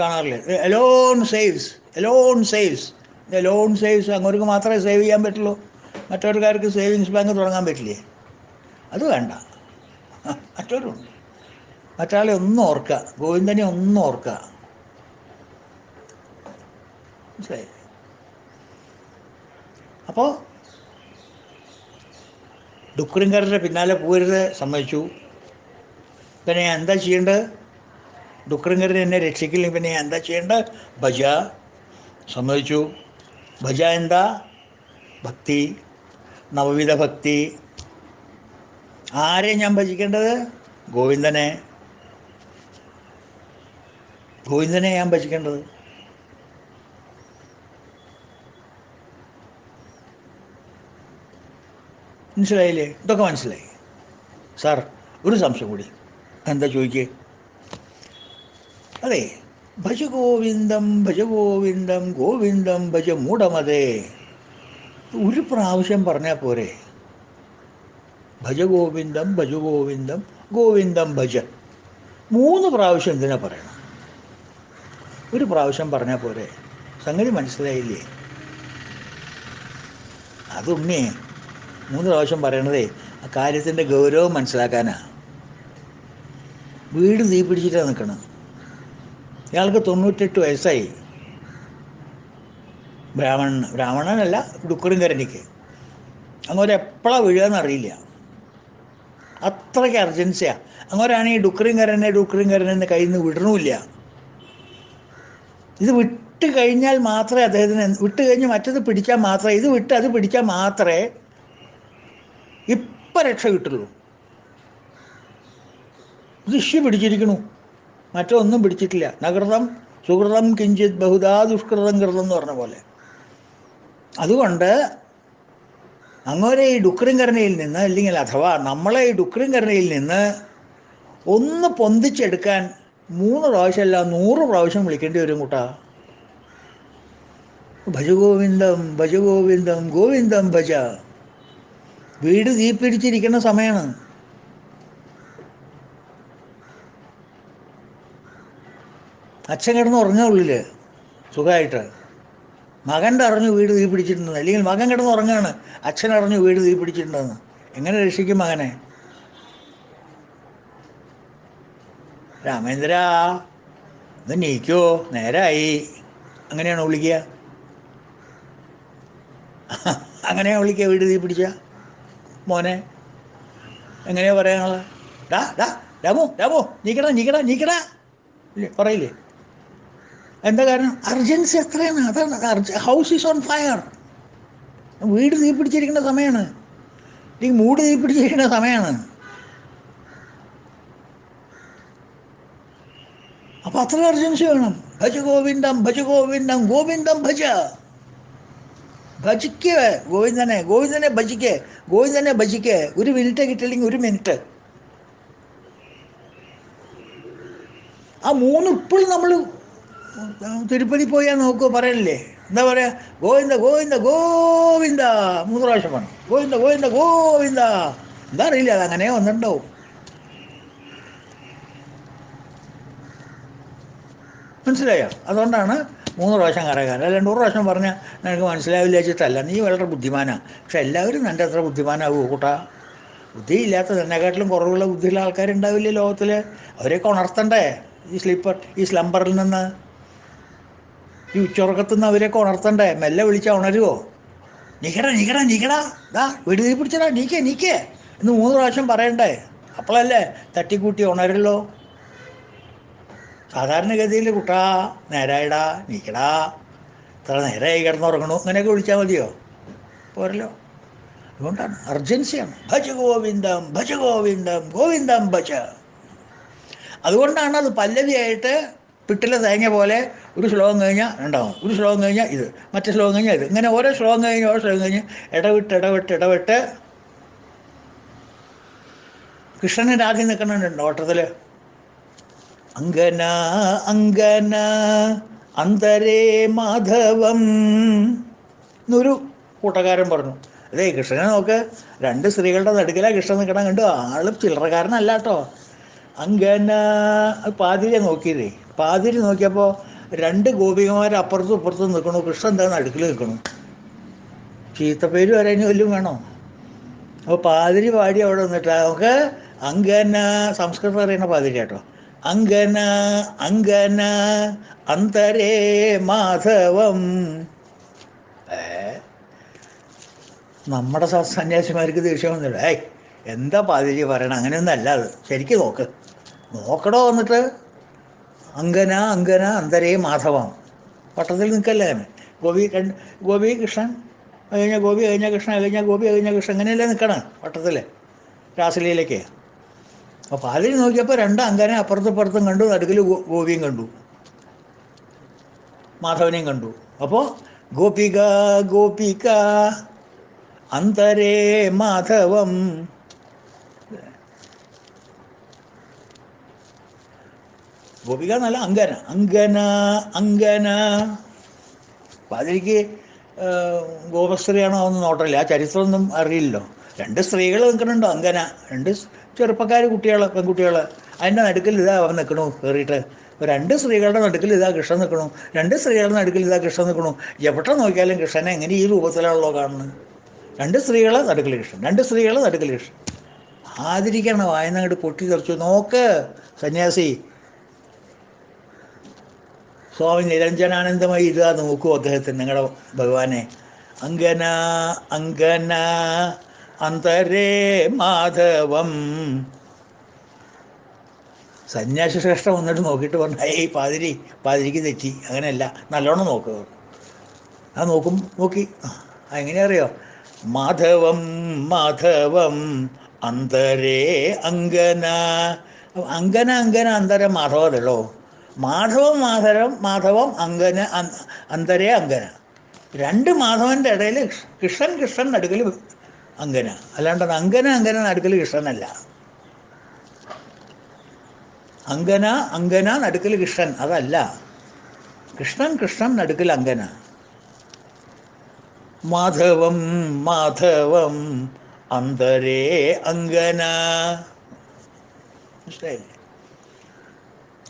കാണാറില്ലേ, alone saves, alone saves. Alone saves അങ്ങോട്ട് മാത്രമേ സേവ് ചെയ്യാൻ പറ്റുള്ളൂ, മറ്റവർക്കാർക്ക് സേവിങ്സ് ബാങ്ക് തുടങ്ങാൻ പറ്റില്ലേ? അത് വേണ്ട. മറ്റവരുണ്ട്. മറ്റാളെ ഒന്നും ഓർക്കുക, ഗോവിന്ദനെ ഒന്നും ഓർക്കുക. മനസ്സിലായി? അപ്പോൾ ഡുക്രിങ്കരുടെ പിന്നാലെ പോരുത്, സമ്മതിച്ചു. പിന്നെ ഞാൻ എന്താ ചെയ്യേണ്ടത്? ഡുക്രിങ്കരൻ എന്നെ രക്ഷിക്കില്ലെങ്കിൽ പിന്നെ ഞാൻ എന്താ ചെയ്യേണ്ടത്? ഭജ, സമ്മതിച്ചു. ഭജ എന്താ? ഭക്തി, നവവിധ ഭക്തി. ആരെ ഞാൻ ഭജിക്കേണ്ടത്? ഗോവിന്ദനെ. ഗോവിന്ദനെ ഞാൻ ഭജിക്കേണ്ടത്. മനസ്സിലായില്ലേ? ഇതൊക്കെ മനസ്സിലായി. സാർ, ഒരു സംശയം കൂടി. എന്താ ചോദിക്കേ? അതെ, ഭജ ഗോവിന്ദം, ഭജ ഗോവിന്ദം, ഗോവിന്ദം ഭജ മൂഢമതേ. ഒരു പ്രാവശ്യം പറഞ്ഞാൽ പോരെ? ഭജ ഗോവിന്ദം, ഭജ ഗോവിന്ദം, ഗോവിന്ദം ഭജ. 3 പ്രാവശ്യം എന്തിനാ പറയണം? ഒരു പ്രാവശ്യം പറഞ്ഞാൽ പോരെ? സംഗതി മനസ്സിലായില്ലേ? അതുണ്ണേ 3 പ്രാവശ്യം പറയണതേ ആ കാര്യത്തിൻ്റെ ഗൗരവം മനസ്സിലാക്കാനാണ്. വീട് തീ പിടിച്ചിട്ടാണ് നിൽക്കണം. ഇയാൾക്ക് 98 വയസ്സായി. ബ്രാഹ്മണനല്ല, ഡുക്കറുംകരണിക്ക്. അങ്ങോട്ട് എപ്പോഴാണ് വീഴുകയെന്ന് അറിയില്ല. അത്രയ്ക്ക് അർജൻസിയാണ്. അങ്ങോട്ടാണെങ്കിൽ ഡുക്കറുംകരനെ കയ്യിൽ നിന്ന് വിടണമില്ല. ഇത് വിട്ട് കഴിഞ്ഞാൽ മാത്രമേ അദ്ദേഹത്തിന്, വിട്ട് കഴിഞ്ഞ് മറ്റത് പിടിച്ചാൽ മാത്രമേ, ഇത് വിട്ട് അത് പിടിച്ചാൽ മാത്രമേ ഇപ്പം രക്ഷ കിട്ടുള്ളൂ. ദൃശ്യ പിടിച്ചിരിക്കണു, മറ്റൊന്നും പിടിച്ചിട്ടില്ല. നകൃതം സുഹൃതം കിഞ്ചിത് ബഹുദാ ദുഷ്കൃതം കൃതം എന്ന് പറഞ്ഞ പോലെ. അതുകൊണ്ട് അങ്ങോരെ ഈ ഡുക്കറുംകരണയിൽ നിന്ന്, അല്ലെങ്കിൽ അഥവാ നമ്മളെ ഈ ഡുക്കറുംകരണയിൽ നിന്ന് ഒന്ന് പൊന്തിച്ചെടുക്കാൻ 3 പ്രാവശ്യമല്ല 100 പ്രാവശ്യം വിളിക്കേണ്ടി വരും കൂട്ടാ. ഭജഗോവിന്ദം ഭജഗോവിന്ദം ഗോവിന്ദം ഭജ. വീട് തീ പിടിച്ചിരിക്കുന്ന സമയമാണ്. അച്ഛൻ കിടന്ന് ഉറങ്ങുള്ളിൽ സുഖമായിട്ട്. മകൻ്റെ അറിഞ്ഞു വീട് തീ പിടിച്ചിട്ടുണ്ടെന്ന്, അല്ലെങ്കിൽ മകൻ കിടന്ന് ഉറങ്ങുകയാണ്, അച്ഛൻ അറിഞ്ഞു വീട് തീ പിടിച്ചിട്ടുണ്ടെന്ന്. എങ്ങനെ രക്ഷിക്കും മകനെ? രാമേന്ദ്ര ഇത് നീക്കോ, നേരായി. അങ്ങനെയാണോ വിളിക്കുക? അങ്ങനെയാണ് വിളിക്കുക വീട് തീ പിടിച്ച മോനെ? എങ്ങനെയാ പറയാനുള്ളത്? ഡാ ഡാ രാമു രാമു നീക്കടാ നീക്കടാ നീക്കടാ ഇല്ലേ പറയില്ലേ? എന്താ കാരണം? അർജൻസി എത്രയാണ്. അതാണ് ഹൗസ് ഈസ് ഓൺ ഫയർ. വീട് തീ പിടിച്ചിരിക്കുന്ന സമയമാണ്, അല്ലെങ്കിൽ മൂട് തീ പിടിച്ചിരിക്കുന്ന സമയമാണ്. അപ്പം അത്ര അർജൻസി വേണം. ഭജ ഗോവിന്ദം ഭജ ഗോവിന്ദം ഗോവിന്ദം ഭജ. ഭജിക്ക് ഗോവിന്ദനെ, ഗോവിന്ദനെ ഭജിക്ക്, ഗോവിന്ദനെ ഭജിക്ക്. 1 മിനിറ്റ് കിട്ടില്ലെങ്കിൽ 1 മിനിറ്റ്. ആ 3 ഇപ്പോഴും നമ്മൾ തിരുപ്പതി പോയാൽ നോക്കുമോ? പറയല്ലേ? എന്താ പറയുക? ഗോവിന്ദ ഗോവിന്ദ ഗോവിന്ദ 3 പ്രാവശ്യം വേണം. ഗോവിന്ദ ഗോവിന്ദ ഗോവിന്ദ. എന്താ അറിയില്ല, അതങ്ങനെ വന്നിട്ടുണ്ടാവും. മനസ്സിലായോ? അതുകൊണ്ടാണ് 3 പ്രാവശ്യം കറകാരം. അല്ലാണ്ട് 1 പ്രാവശ്യം പറഞ്ഞാൽ നിനക്ക് മനസ്സിലാവില്ല വെച്ചിട്ടല്ല. നീ വളരെ ബുദ്ധിമാനാണ്. പക്ഷെ എല്ലാവരും നിൻ്റെ അത്ര ബുദ്ധിമാനാവുമോ കൂട്ടാ? ബുദ്ധിയില്ലാത്ത നിന്നെക്കാട്ടിലും കുറവുള്ള ബുദ്ധിയുള്ള ആൾക്കാരുണ്ടാവില്ലേ ലോകത്തിൽ? അവരെയൊക്കെ ഉണർത്തണ്ടേ ഈ സ്ലംബറിൽ നിന്ന്, ഈ ഉച്ചുറക്കത്തു നിന്ന് അവരെയൊക്കെ ഉണർത്തണ്ടേ? മെല്ലെ വിളിച്ചാൽ ഉണരുമോ? നീക്കടാ നീക്കടാ നീക്കടാ, ദാ വീട് തീ പിടിച്ചടാ, നീക്കേ നീക്കേ എന്ന് 3 പ്രാവശ്യം പറയണ്ടേ? അപ്പോഴല്ലേ തട്ടിക്കൂട്ടി ഉണരുള്ളൂ. സാധാരണഗതിയിൽ കുട്ടാ നേരായിടാ നീക്കടാ, ഇത്ര നേരമായി കിടന്നുറങ്ങണു, അങ്ങനെയൊക്കെ വിളിച്ചാൽ മതിയോ? പോരല്ലോ. അതുകൊണ്ടാണ് അർജൻസിയാണ്. ഭജ ഗോവിന്ദം ഭജ ഗോവിന്ദം ഗോവിന്ദം ഭജ. അതുകൊണ്ടാണ് അത് പല്ലവിയായിട്ട് പിട്ടിലെ തേങ്ങ പോലെ ഒരു ശ്ലോകം കഴിഞ്ഞാൽ ഉണ്ടാവും, ഒരു ശ്ലോകം കഴിഞ്ഞാൽ ഇത്, മറ്റേ ശ്ലോകം കഴിഞ്ഞാൽ ഇത്, ഇങ്ങനെ ഓരോ ശ്ലോകം കഴിഞ്ഞ് ഓരോ ശ്ലോകം കഴിഞ്ഞ് ഇടവിട്ട് കൃഷ്ണൻ്റെ ആദ്യം നിൽക്കുന്നുണ്ട് ഓട്ടത്തിൽ. അങ്കന അങ്കന അന്തരേ മാധവം എന്നൊരു കൂട്ടക്കാരൻ പറഞ്ഞു. അതേ കൃഷ്ണനെ നോക്ക്, 2 സ്ത്രീകളുടെ നടുക്കിലാണ് കൃഷ്ണൻ നിൽക്കണം. കണ്ടു, ആള് ചില്ലറക്കാരനല്ല കേട്ടോ. അങ്കന പാതിരിയെ നോക്കിയതേ, പാതിരി നോക്കിയപ്പോൾ 2 ഗോപികമാർ അപ്പുറത്തും ഇപ്പുറത്തും നിൽക്കണു, കൃഷ്ണൻ എന്താ നടുക്കിൽ നിൽക്കണു. ചീത്തപ്പേര് വരാനും വല്ലതും വേണോ? അപ്പോൾ പാതിരി പാടി അവിടെ നിന്നിട്ട് നമുക്ക് അങ്കന, സംസ്കൃതം അറിയണ പാതിരി കേട്ടോ. അങ്കന അങ്കന അന്തരേ മാധവം. നമ്മുടെ സന്യാസിമാർക്ക് ദേഷ്യം വന്നില്ല. എന്താ പാതിരി പറയണം? അങ്ങനെയൊന്നും അല്ല അത്. ശരിക്കും നോക്കടോ വന്നിട്ട്. അങ്കന അങ്കന അന്തരേ മാധവം. പട്ടത്തിൽ നിൽക്കല്ലേ അങ്ങനെ. ഗോപി കൃഷ്ണൻ കഴിഞ്ഞാൽ ഗോപി കഴിഞ്ഞാൽ കൃഷ്ണൻ കഴിഞ്ഞാൽ ഗോപി കഴിഞ്ഞാൽ കൃഷ്ണൻ, അങ്ങനെയല്ലേ നിൽക്കണം പട്ടത്തിൽ രാസലീലയ്ക്ക്. അപ്പോൾ പാതിരി നോക്കിയപ്പോൾ 2 അങ്കനെ അപ്പുറത്തും ഇപ്പുറത്തും കണ്ടു, നടുക്കിൽ ഗോപിയും കണ്ടു, മാധവനെയും കണ്ടു. അപ്പോൾ ഗോപിക ഗോപിക അന്തരേ മാധവം. ഗോപിക എന്നല്ല, അങ്കന അങ്കന അങ്കന. പാതിരിക്ക് ഗോപസ്ത്രീയാണോ ഒന്നും നോട്ടമില്ല, ആ ചരിത്രമൊന്നും അറിയില്ലല്ലോ. 2 സ്ത്രീകൾ നിൽക്കുന്നുണ്ടോ അങ്കന, 2 ചെറുപ്പക്കാർ കുട്ടികൾ, പെൺകുട്ടികൾ. അതിൻ്റെ നടുക്കിൽ ഇതാ അവൻ നിൽക്കണു കയറിയിട്ട്. രണ്ട് സ്ത്രീകളുടെ നടുക്കിൽ ഇതാ കൃഷ്ണൻ നിൽക്കണു, രണ്ട് സ്ത്രീകളുടെ നടുക്കിൽ ഇതാ കൃഷ്ണൻ നിൽക്കണു. എവിടെ നോക്കിയാലും കൃഷ്ണനെ എങ്ങനെ ഈ രൂപത്തിലാണല്ലോ കാണുന്നത്. രണ്ട് സ്ത്രീകളെ നടുക്കിൽ കൃഷ്ണൻ, രണ്ട് സ്ത്രീകളെ നടുക്കിൽ കൃഷ്ണൻ. ആദരിക്കണം, വായന അങ്ങോട്ട് പൊട്ടി തെറിച്ചു. നോക്ക് സന്യാസി, സ്വാമി നിരഞ്ജനാനന്ദമായി ഇതാ നോക്കൂ അദ്ദേഹത്തിന്, നിങ്ങളുടെ ഭഗവാനെ. അങ്കന അങ്കന അന്തരേ മാധവം. സന്യാസി ശ്രേഷ്ഠ വന്നിട്ട് നോക്കിയിട്ട് പറഞ്ഞു, ഏയ് പാതിരിക്ക് തെറ്റി, അങ്ങനെയല്ല, നല്ലോണം നോക്കുക. ആ നോക്കി എങ്ങനെയാ അറിയോ? മാധവം മാധവം അന്തരേ അങ്കന. അങ്കന അന്തര മാധവമല്ലോ. മാധവം അങ്കന അന്തരേ അങ്കന. രണ്ട് മാധവൻ്റെ ഇടയിൽ കൃഷ്ണൻ നടുക്കൽ അങ്കന. അല്ലാണ്ട് അങ്കന നടുക്കൽ കൃഷ്ണനല്ല. അങ്കന നടുക്കൽ കൃഷ്ണൻ, അതല്ല. കൃഷ്ണൻ നടുക്കൽ അങ്കന. മാധവം അന്തരേ അങ്കന. മനസ്സിലായില്ലേ?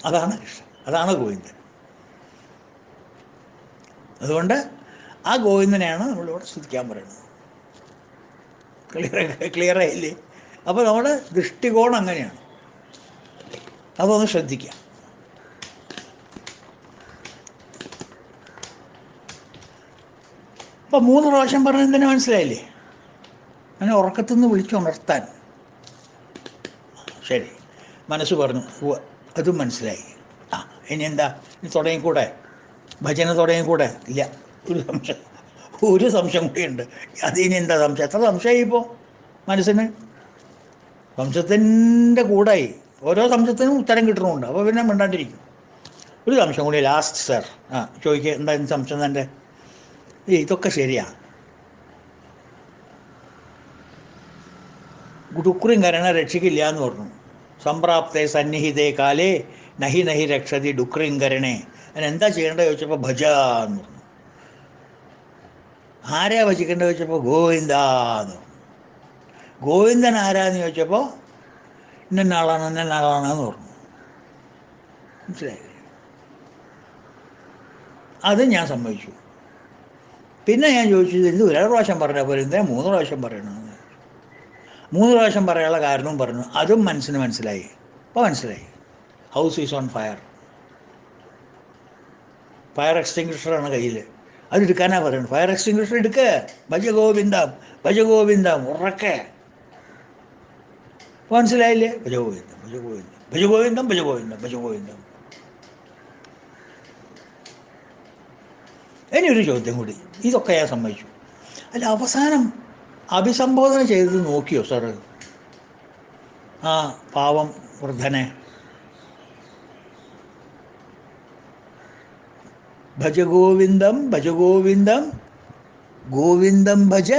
അതാണ് കൃഷ്ണൻ, അതാണ് ഗോവിന്ദൻ. അതുകൊണ്ട് ആ ഗോവിന്ദനെയാണ് നമ്മളിവിടെ സ്തുതിക്കാൻ പറയുന്നത്. ക്ലിയറായില്ലേ? അപ്പോൾ നമ്മുടെ ദൃഷ്ടികോണം അങ്ങനെയാണ്. അതൊന്ന് ശ്രദ്ധിക്കാം. അപ്പം 3 പ്രാവശ്യം പറഞ്ഞത് തന്നെ മനസ്സിലായില്ലേ? അങ്ങനെ ഉറക്കത്തു നിന്ന് വിളിച്ചുണർത്താൻ. ശരി, മനസ്സ് പറഞ്ഞു, അതും മനസ്സിലായി. ഇനി എന്താ, ഇനി തുടങ്ങിക്കൂടെ? ഭജന തുടങ്ങിക്കൂടെ? ഇല്ല, ഒരു സംശയം കൂടിയുണ്ട്. അതിനി എന്താ സംശയം? എത്ര സംശയമായി ഇപ്പോൾ മനസ്സിന്? സംശയത്തിൻ്റെ കൂടായി. ഓരോ സംശയത്തിനും ഉത്തരം കിട്ടണമുണ്ട്. അപ്പോൾ പിന്നെ മിണ്ടാണ്ടിരിക്കും. ഒരു സംശയം കൂടി ലാസ്റ്റ് സാർ. ചോദിക്കുക, എന്താ സംശയം തൻ്റെ? ഇതൊക്കെ ശരിയാണ്. ഡുക്രിങ്കരണ രക്ഷിക്കില്ല എന്ന് പറഞ്ഞു. സംപ്രാപ്തേ സന്നിഹിതേ കാലേ നഹി രക്ഷതി ഡുക്രിങ്കരണേ. അതിനെന്താ ചെയ്യേണ്ടത് ചോദിച്ചപ്പോൾ ഭജ എന്ന് പറഞ്ഞു. ആരെയാ ഭജിക്കേണ്ടത് ചോദിച്ചപ്പോൾ ഗോവിന്ദാന്ന് പറഞ്ഞു. ഗോവിന്ദൻ ആരാന്ന് ചോദിച്ചപ്പോൾ ഇന്നാളാണെന്ന് പറഞ്ഞു. മനസ്സിലായില്ലേ? അത് ഞാൻ സമ്മതിച്ചു. പിന്നെ ഞാൻ ചോദിച്ചത്, ഇത് 1 പ്രാവശ്യം പറഞ്ഞാൽ പോലെ എന്താ 3 പ്രാവശ്യം പറയണമെന്ന്. 3 പ്രാവശ്യം പറയാനുള്ള കാരണവും പറഞ്ഞു. അതും മനസ്സിലായി. അപ്പോൾ മനസ്സിലായി. ഹൗസ് ഈസ് ഓൺ ഫയർ എക്സ്റ്റിങ്ക്വിഷറാണ് കയ്യിൽ. അതെടുക്കാനാണ് പറയുന്നത്. ഫയർ എക്സ്റ്റിങ്ക്വിഷർ എടുക്കുക. ഭജഗോവിന്ദം ഉറക്കെ. മനസ്സിലായില്ലേ? ഭജഗോവിന്ദം. ഇനിയൊരു ചോദ്യം കൂടി. ഇതൊക്കെ ഞാൻ സമ്മതിച്ചു. അല്ല, അവസാനം അഭിസംബോധന ചെയ്തത് നോക്കിയോ സാറ്? ആ പാവം വൃദ്ധനെ. ഭജഗോവിന്ദം ഗോവിന്ദം ഭജ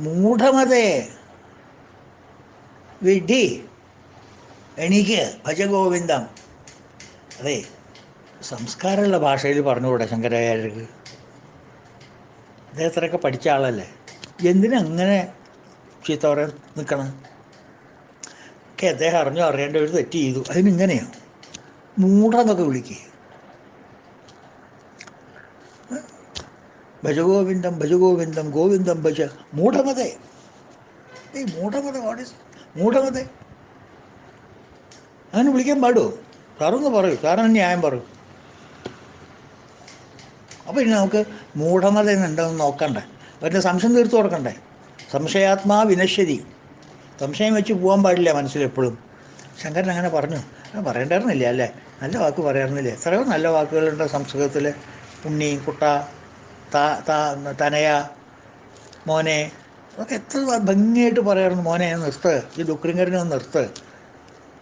മൂഢമതേ വിഡ്ഢി എനിക്ക് ഭജഗോവിന്ദം. അതെ, സംസ്കാരമുള്ള ഭാഷയിൽ പറഞ്ഞുകൂടെ ശങ്കരാചാര്യർക്ക്? അദ്ദേഹത്തിനൊക്കെ പഠിച്ച ആളല്ലേ. എന്തിനങ്ങനെ ചീത്ത പറയാൻ നിൽക്കണം? ഒക്കെ അദ്ദേഹം അറിയേണ്ട ഒരു തെറ്റ് ചെയ്തു, അതിനിങ്ങനെയോ മൂഢന്നൊക്കെ വിളിക്കുക. ഭജഗോവിന്ദം ഗോവിന്ദം ഭജ മൂഢമതേ. മൂഢമതേ അങ്ങനെ വിളിക്കാൻ പാടുമോ? സാറൊന്ന് പറയൂ, സാറിന് ന്യായം പറയൂ. അപ്പോൾ ഇനി നമുക്ക് മൂഢമത എന്നുണ്ടെന്ന് നോക്കണ്ടേ? അവരുടെ സംശയം തീർത്തു കൊടുക്കണ്ടേ? സംശയാത്മാ വിനശ്യതി. സംശയം വെച്ച് പോകാൻ പാടില്ല മനസ്സിലെപ്പോഴും. ശങ്കരൻ അങ്ങനെ പറഞ്ഞു. പറയേണ്ടായിരുന്നില്ല അല്ലേ? നല്ല വാക്ക് പറയാറുന്നില്ലേ? എത്രയോ നല്ല വാക്കുകളുണ്ട് സംസ്കൃതത്തിൽ. ഉണ്ണി, കുട്ട, തനയ, മോനെ, അതൊക്കെ എത്ര ഭംഗിയായിട്ട് പറയാറുണ്ട്. മോനെ നിർത്ത്, ഈ ഡുക്രിങ്കരനെ ഒന്ന് നിർത്ത്,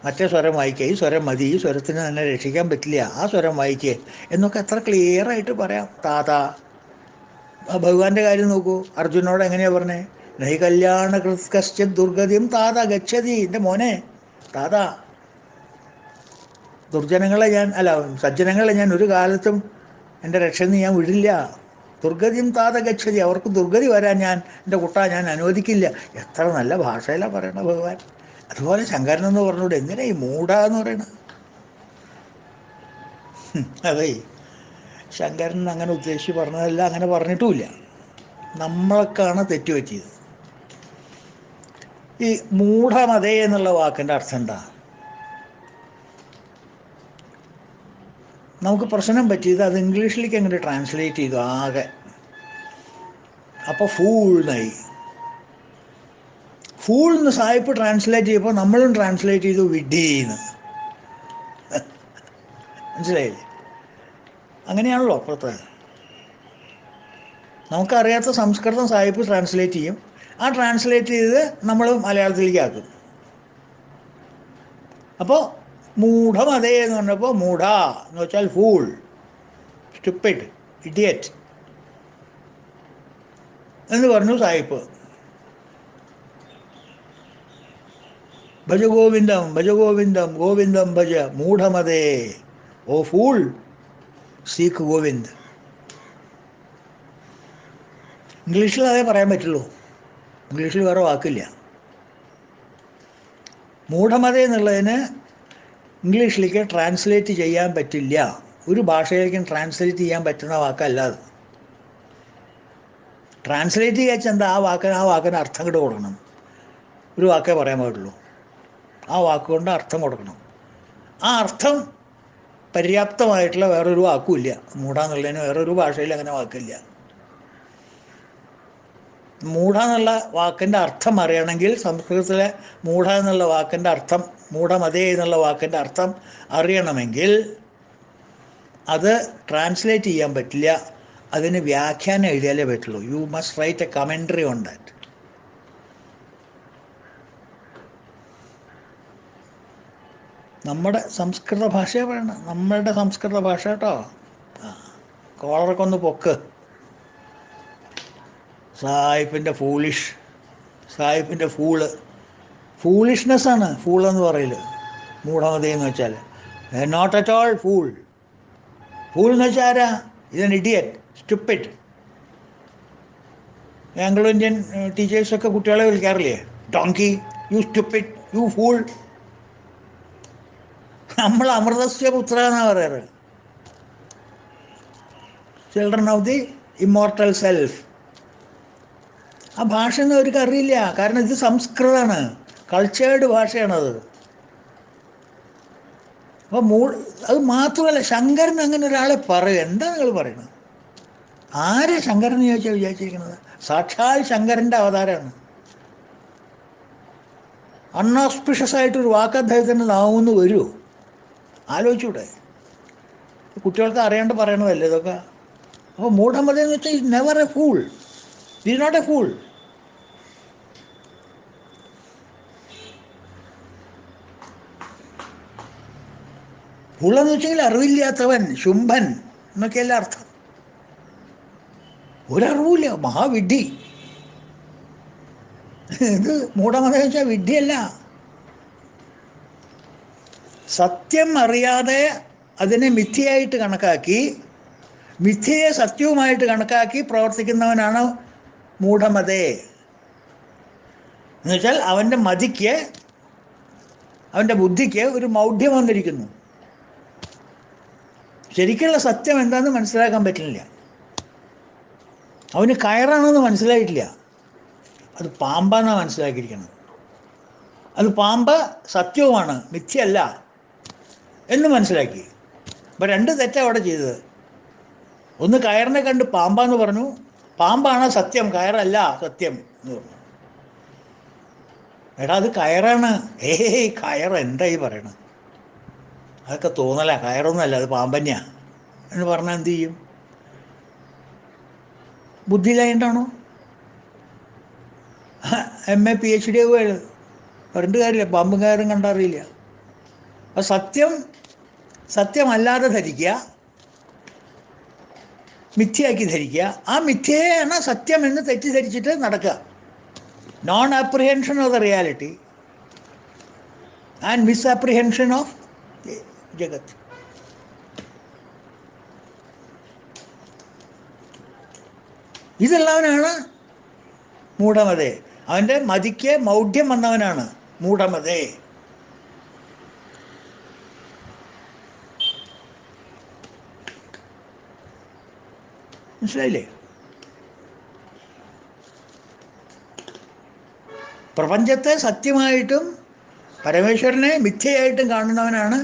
മറ്റേ സ്വരം വായിക്കുക, ഈ സ്വരം മതി, ഈ സ്വരത്തിന് തന്നെ രക്ഷിക്കാൻ പറ്റില്ല, ആ സ്വരം വായിക്കുക എന്നൊക്കെ എത്ര ക്ലിയറായിട്ട് പറയാം. ഭഗവാന്റെ കാര്യം നോക്കൂ. അർജുനോട് എങ്ങനെയാണ് പറഞ്ഞേ? നഹി കല്യാണ കൃത്കശ്ചിത് ദുർഗതിയും ഗച്ഛതി. എൻ്റെ മോനെ, സജ്ജനങ്ങളെ ഞാൻ ഒരു കാലത്തും എൻ്റെ രക്ഷന്ന് ഞാൻ വിടില്ല. ദുർഗതിയും ഗച്ഛതി. അവർക്ക് ദുർഗതി വരാൻ എൻ്റെ കുട്ട ഞാൻ അനുവദിക്കില്ല. എത്ര നല്ല ഭാഷയിലാണ് പറയണ ഭഗവാൻ. അതുപോലെ ശങ്കരൻ എന്ന് പറഞ്ഞുകൂടെ, എന്തിനാ ഈ മൂഢ എന്ന് പറയുന്നത്? അതെ, ശങ്കരൻ അങ്ങനെ ഉദ്ദേശിച്ച് പറഞ്ഞതല്ല, അങ്ങനെ പറഞ്ഞിട്ടുമില്ല. നമ്മളൊക്കെയാണ് തെറ്റുപറ്റിയത്. ഈ മൂഢമതേ എന്നുള്ള വാക്കിൻ്റെ അർത്ഥം എന്താ? നമുക്ക് പ്രശ്നം പറ്റിയത് അത് ഇംഗ്ലീഷിലേക്ക് എങ്ങനെ ട്രാൻസ്ലേറ്റ് ചെയ്തു ആകെ. അപ്പോൾ ഫൂൾ എന്നായി. ഫൂൾ എന്ന് സായിപ്പ് ട്രാൻസ്ലേറ്റ് ചെയ്തപ്പോൾ നമ്മളും ട്രാൻസ്ലേറ്റ് ചെയ്തു വിഡ്ഢീന്ന്. മനസ്സിലായില്ലേ? അങ്ങനെയാണല്ലോ അപ്പുറത്ത്. നമുക്കറിയാത്ത സംസ്കൃതം സായിപ്പ് ട്രാൻസ്ലേറ്റ് ചെയ്യും. ആ ട്രാൻസ്ലേറ്റ് ചെയ്ത് നമ്മൾ മലയാളത്തിലേക്ക് ആക്കും. അപ്പോൾ മൂഢമതേ എന്ന് പറഞ്ഞപ്പോൾ മൂഢ എന്ന് വെച്ചാൽ ഫൂൾ, സ്റ്റുപ്പിഡ്, ഇഡിയറ്റ് എന്ന് പറഞ്ഞു സായിപ്പ്. ഭജ ഗോവിന്ദം ഭജ ഗോവിന്ദം ഗോവിന്ദം ഭജ മൂഢമതേ, ഓ ഫൂൾ സീക്ക് ഗോവിന്ദ്. ഇംഗ്ലീഷിൽ അതേ പറയാൻ പറ്റുള്ളൂ, ഇംഗ്ലീഷിൽ വേറെ വാക്കില്ല. മൂഢമത എന്നുള്ളതിന് ഇംഗ്ലീഷിലേക്ക് ട്രാൻസ്ലേറ്റ് ചെയ്യാൻ പറ്റില്ല. ഒരു ഭാഷയിലേക്കും ട്രാൻസ്ലേറ്റ് ചെയ്യാൻ പറ്റുന്ന വാക്കല്ല അത്. ട്രാൻസ്ലേറ്റ് ചെയ്യാച്ച എന്താ? ആ വാക്കിന് അർത്ഥം ഇങ്ങോട്ട് കൊടുക്കണം. ഒരു വാക്കേ പറയാൻ പാടുള്ളൂ. ആ വാക്കുകൊണ്ട് അർത്ഥം കൊടുക്കണം. ആ അർത്ഥം പര്യാപ്തമായിട്ടുള്ള വേറൊരു വാക്കുമില്ല. മൂഢ എന്നുള്ളതിന് വേറൊരു ഭാഷയിൽ അങ്ങനെ വാക്കില്ല. മൂഢ എന്നുള്ള വാക്കിൻ്റെ അർത്ഥം അറിയണമെങ്കിൽ, സംസ്കൃതത്തിലെ മൂഢ എന്നുള്ള വാക്കിൻ്റെ അർത്ഥം, മൂഢമതേ എന്നുള്ള വാക്കിൻ്റെ അർത്ഥം അറിയണമെങ്കിൽ അത് ട്രാൻസ്ലേറ്റ് ചെയ്യാൻ പറ്റില്ല. അതിന് വ്യാഖ്യാനം എഴുതിയാലേ പറ്റുള്ളൂ. You must write a commentary on that. നമ്മുടെ സംസ്കൃത ഭാഷ പറയണം, നമ്മളുടെ സംസ്കൃത ഭാഷ കേട്ടോ. കോളറൊക്കെ ഒന്ന് പൊക്ക്. സായിപ്പിൻ്റെ ഫൂളിഷ്, സായിപ്പിൻ്റെ ഫൂളിഷ്നെസ്സാണ് ഫൂൾ എന്ന് പറയല്. മൂഢമതി എന്ന് വെച്ചാൽ not at all fool. Fool എന്ന് വെച്ചാൽ ആരാ? ഇതൻ ഇഡിയറ്റ്, സ്റ്റുപ്പിഡ്. ആംഗ്ലോ ഇന്ത്യൻ ടീച്ചേഴ്സൊക്കെ കുട്ടികളെ വിളിക്കാറില്ലേ? Donkey, you stupid, you fool. നമ്മൾ അമൃതസ്യ പുത്ര എന്നാണ് പറയാറ്. Children of the immortal self. ആ ഭാഷ ഒന്നും അവർക്ക് അറിയില്ല. കാരണം ഇത് സംസ്കൃതമാണ്, കൾച്ചേർഡ് ഭാഷയാണത്. അപ്പോൾ അത് മാത്രമല്ല, ശങ്കരൻ അങ്ങനെ ഒരാളെ പറയും. എന്താ നിങ്ങൾ പറയുന്നത്? ആരെ ശങ്കരൻ എന്ന് ചോദിച്ചാൽ വിചാരിച്ചിരിക്കുന്നത്? സാക്ഷാൽ ശങ്കരൻ്റെ അവതാരമാണ്. അൺഓസ്പിഷ്യസ് ആയിട്ടൊരു വാക്ക് അദ്ദേഹത്തിന് നാവുമെന്ന് വരുമോ? ആലോചിച്ചൂടെ? കുട്ടികൾക്ക് അറിയാണ്ട് പറയണതല്ലേ ഇതൊക്കെ. അപ്പോൾ മൂഢമത എന്ന് വെച്ചാൽ is never a fool, is not a fool. ഫൂളെന്ന് വെച്ചെങ്കിൽ അറിവില്ലാത്തവൻ, ശുംഭൻ എന്നൊക്കെയല്ല അർത്ഥം. ഒരറിവില്ല, മഹാവിഡ്ഢി. ഇത് മൂഢമത വെച്ചാൽ വിഡ്ഢിയല്ല. സത്യം അറിയാതെ അതിനെ മിഥ്യയായിട്ട് കണക്കാക്കി, മിഥ്യയെ സത്യവുമായിട്ട് കണക്കാക്കി പ്രവർത്തിക്കുന്നവനാണ് മൂഢമതേ. എന്നുവെച്ചാൽ അവൻ്റെ മതിക്ക്, അവൻ്റെ ബുദ്ധിക്ക് ഒരു മൗഢ്യം വന്നിരിക്കുന്നു. ശരിക്കുള്ള സത്യം എന്താണെന്ന് മനസ്സിലാക്കാൻ പറ്റില്ല. അവന് കയറാണെന്ന് മനസ്സിലായിട്ടില്ല, അത് പാമ്പാന്നാണ് മനസ്സിലാക്കിയിരിക്കുന്നത്. അത് പാമ്പ് സത്യവുമാണ്, മിഥ്യയല്ല എന്ന് മനസ്സിലാക്കി. അപ്പം രണ്ട് തെറ്റാണ് അവിടെ ചെയ്തത്. ഒന്ന് കയറിനെ കണ്ട് പാമ്പാന്ന് പറഞ്ഞു, പാമ്പാണ് സത്യം, കയറല്ല സത്യം എന്ന് പറഞ്ഞു. എടാ അത് കയറാണ്. ഏയ് കയറ് എന്തായി പറയണത്? അതൊക്കെ തോന്നല, കയറൊന്നുമല്ല, അത് പാമ്പന്നെയാ എന്ന് പറഞ്ഞാൽ എന്ത് ചെയ്യും? ബുദ്ധിയിലായിട്ടാണോ? MA PhD ആവുകയാണ്, പറഞ്ഞിട്ട് കാര്യമില്ല. പാമ്പും കയറും കണ്ടറിയില്ല. അപ്പം സത്യമല്ലാതെ ധരിക്കുക, മിഥ്യയാക്കി ധരിക്കുക. ആ മിഥ്യയാണ് സത്യം എന്ന് തെറ്റിദ്ധരിച്ചിട്ട് നടക്കുക. Non apprehension of the reality and misapprehension of ജഗത്ത്. ഇതെല്ലാവനാണ് മൂഢമതേ. അവൻ്റെ മതിക്ക് മൗഢ്യം വന്നവനാണ് മൂഢമതേ. മനസ്സിലായില്ലേ? പ്രപഞ്ചത്തെ സത്യമായിട്ടും പരമേശ്വരനെ മിഥ്യയായിട്ടും കാണുന്നവനാണ്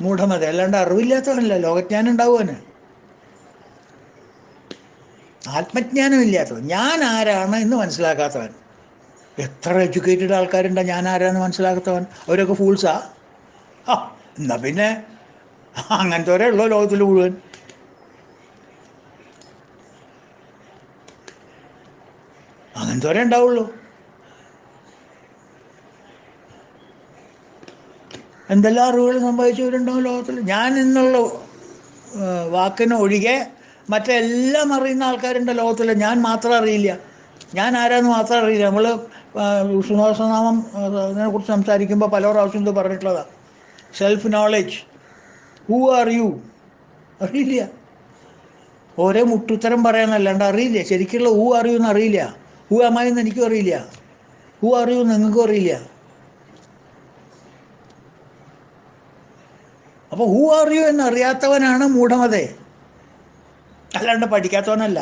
മൂഢമത. അല്ലാണ്ട് അറിവില്ലാത്തവനല്ല. ലോകജ്ഞാനം ഉണ്ടാവുവന്. ആത്മജ്ഞാനം ഇല്ലാത്തവൻ, ഞാൻ ആരാണ് എന്ന് മനസ്സിലാക്കാത്തവൻ. എത്ര എഡ്യൂക്കേറ്റഡ് ആൾക്കാരുണ്ടോ ഞാൻ ആരാന്ന് മനസ്സിലാക്കാത്തവൻ? അവരൊക്കെ ഫൂൾസാ. ആ, എന്നാ പിന്നെ അങ്ങനത്തെ ഉള്ളൂ ലോകത്തിൽ മുഴുവൻ. അങ്ങനത്തെ ഉണ്ടാവുള്ളൂ. എന്തെല്ലാം അറിവുകൾ സംഭവിച്ചവരുണ്ടാവും ലോകത്തിൽ. ഞാൻ എന്നുള്ള വാക്കിന് ഒഴികെ മറ്റെല്ലാം അറിയുന്ന ആൾക്കാരുണ്ട് ലോകത്തിൽ. ഞാൻ മാത്രം അറിയില്ല. ഞാൻ ആരാന്ന് മാത്രം അറിയില്ല. നമ്മൾ വിഷ്ണുസഹസ്രനാമം അതിനെക്കുറിച്ച് സംസാരിക്കുമ്പോൾ പല പ്രാവശ്യം ഇത് പറഞ്ഞിട്ടുള്ളതാണ്. Self knowledge. Who are you? അറിയില്ല. ഓരോ മുട്ടുത്തരം പറയാനല്ലാണ്ട് അറിയില്ല. ശരിക്കുള്ള ഹൂ ആർ യു എന്ന് അറിയില്ല. ഹൂ ആമായെന്ന് എനിക്കും അറിയില്ല. ഹൂ ആർ യു എന്ന് നിങ്ങൾക്കും അറിയില്ല. അപ്പോൾ ഹൂ ആർ യു എന്നറിയാത്തവനാണ് മൂഢമതേ, അല്ലാണ്ട് പഠിക്കാത്തവനല്ല.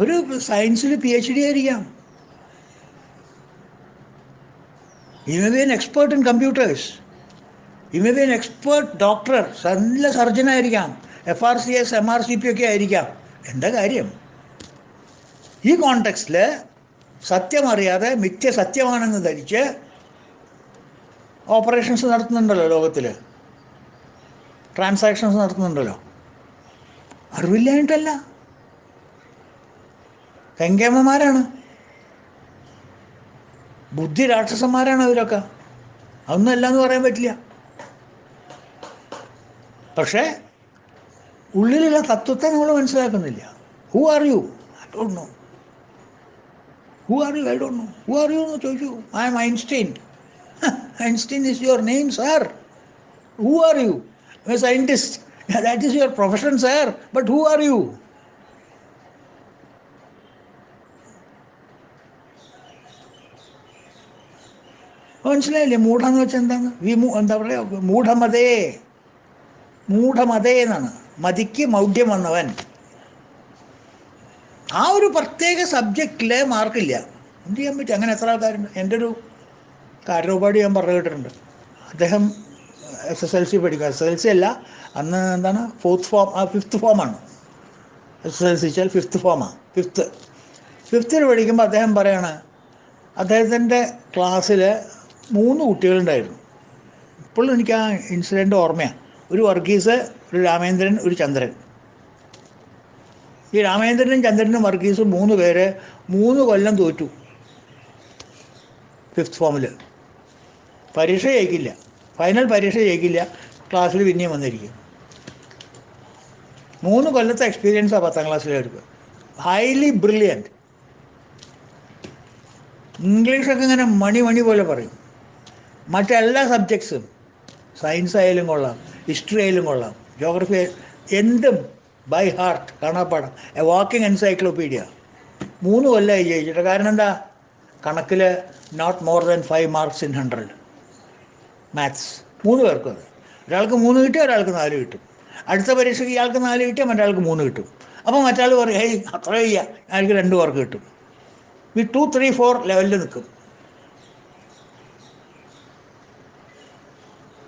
ഒരു സയൻസിൽ PhD ആയിരിക്കാം. You may be an expert in computers. You may be an expert doctor. നല്ല സർജനായിരിക്കാം. FRCS MRCP ഒക്കെ ആയിരിക്കാം. എന്താ കാര്യം? ഈ കോണ്ടെക്സ്റ്റിൽ സത്യം അറിയാതെ മിഥ്യ സത്യമാണെന്ന് ധരിച്ച് ഓപ്പറേഷൻസ് നടത്തുന്നുണ്ടല്ലോ ലോകത്തിൽ. ട്രാൻസാക്ഷൻസ് നടത്തുന്നുണ്ടല്ലോ. അറിവില്ലായിട്ടല്ല, കെങ്കേമന്മാരാണ്, ബുദ്ധി രാക്ഷസന്മാരാണ് അവരൊക്കെ. അതൊന്നും അല്ല എന്ന് പറയാൻ പറ്റില്ല. പക്ഷേ ഉള്ളിലുള്ള തത്വത്തെ നമ്മൾ മനസ്സിലാക്കുന്നില്ല. Who are you? I don't know. Who are you? I don't know. Who are you എന്ന് ചോദിച്ചു. I M Einstein. Einstein is your name, sir. Who are you? A scientist. That is your profession, sir. But who are you? മനസ്സിലായില്ലേ? മൂഢമെന്ന് വെച്ചാൽ എന്താണ്? എന്താ പറയുക? മൂഢമതേ. മൂഢമതേ എന്നാണ്. മതിക്ക് മൗഢ്യം വന്നവൻ. ആ ഒരു പ്രത്യേക സബ്ജക്റ്റിൽ മാർക്കില്ല. എന്ത് ചെയ്യാൻ പറ്റും? അങ്ങനെ എത്ര ആൾക്കാരുണ്ട്. എൻ്റെ ഒരു കാരണോപാടി ഞാൻ പറഞ്ഞു കേട്ടിട്ടുണ്ട്. അദ്ദേഹം SSLC പഠിക്കുക. SSLC അല്ല, അന്ന് എന്താണ്, ഫിഫ്ത്ത് ഫോമാണ്. SSLC വെച്ചാൽ ഫിഫ്ത്ത് ഫോമാണ്. ഫിഫ്ത്തിൽ പഠിക്കുമ്പോൾ അദ്ദേഹം പറയാണ്, അദ്ദേഹത്തിൻ്റെ ക്ലാസ്സിൽ 3 കുട്ടികളുണ്ടായിരുന്നു. ഇപ്പോഴും എനിക്ക് ആ ഇൻസിഡൻറ്റ് ഓർമ്മയാണ്. ഒരു വർഗീസ്, ഒരു രാമേന്ദ്രൻ, ഒരു ചന്ദ്രൻ. ഈ രാമേന്ദ്രനും ചന്ദ്രനും വർഗീസും 3 പേര് 3 കൊല്ലം തോറ്റു ഫിഫ്ത്ത് ഫോമിൽ. പരീക്ഷ ജയിക്കില്ല, ഫൈനൽ പരീക്ഷ ജയിക്കില്ല, ക്ലാസ്സിൽ പിന്നെയും വന്നിരിക്കും. 3 കൊല്ലത്തെ എക്സ്പീരിയൻസാണ് 10ാം ക്ലാസ്സിലെടുക്കുക. Highly brilliant. ഇംഗ്ലീഷൊക്കെ ഇങ്ങനെ മണി പോലെ പറയും. മറ്റെല്ലാ സബ്ജക്ട്സും, സയൻസ് ആയാലും കൊള്ളാം, ഹിസ്റ്ററി ആയാലും കൊള്ളാം, ജോഗ്രഫി, എന്തും ബൈ ഹാർട്ട്, കാണാപ്പാടം. A walking encyclopedia. 3 കൊല്ലമായി ജയിച്ചിട്ട്. കാരണം എന്താ? കണക്കിൽ not more than 5 marks in 100 maths. 3 പേർക്കും അത്. ഒരാൾക്ക് 3 കിട്ടിയ ഒരാൾക്ക് 4 കിട്ടും. അടുത്ത പരീക്ഷയ്ക്ക് ഇയാൾക്ക് 4 കിട്ടിയാൽ മറ്റയാൾക്ക് 3 കിട്ടും. അപ്പോൾ മറ്റാൾ പറയും, ഹേയ് അത്ര ചെയ്യുക, അയാൾക്ക് 2 മാർക്ക് കിട്ടും. ഈ 2, 3, 4 ലെവലിൽ നിൽക്കും.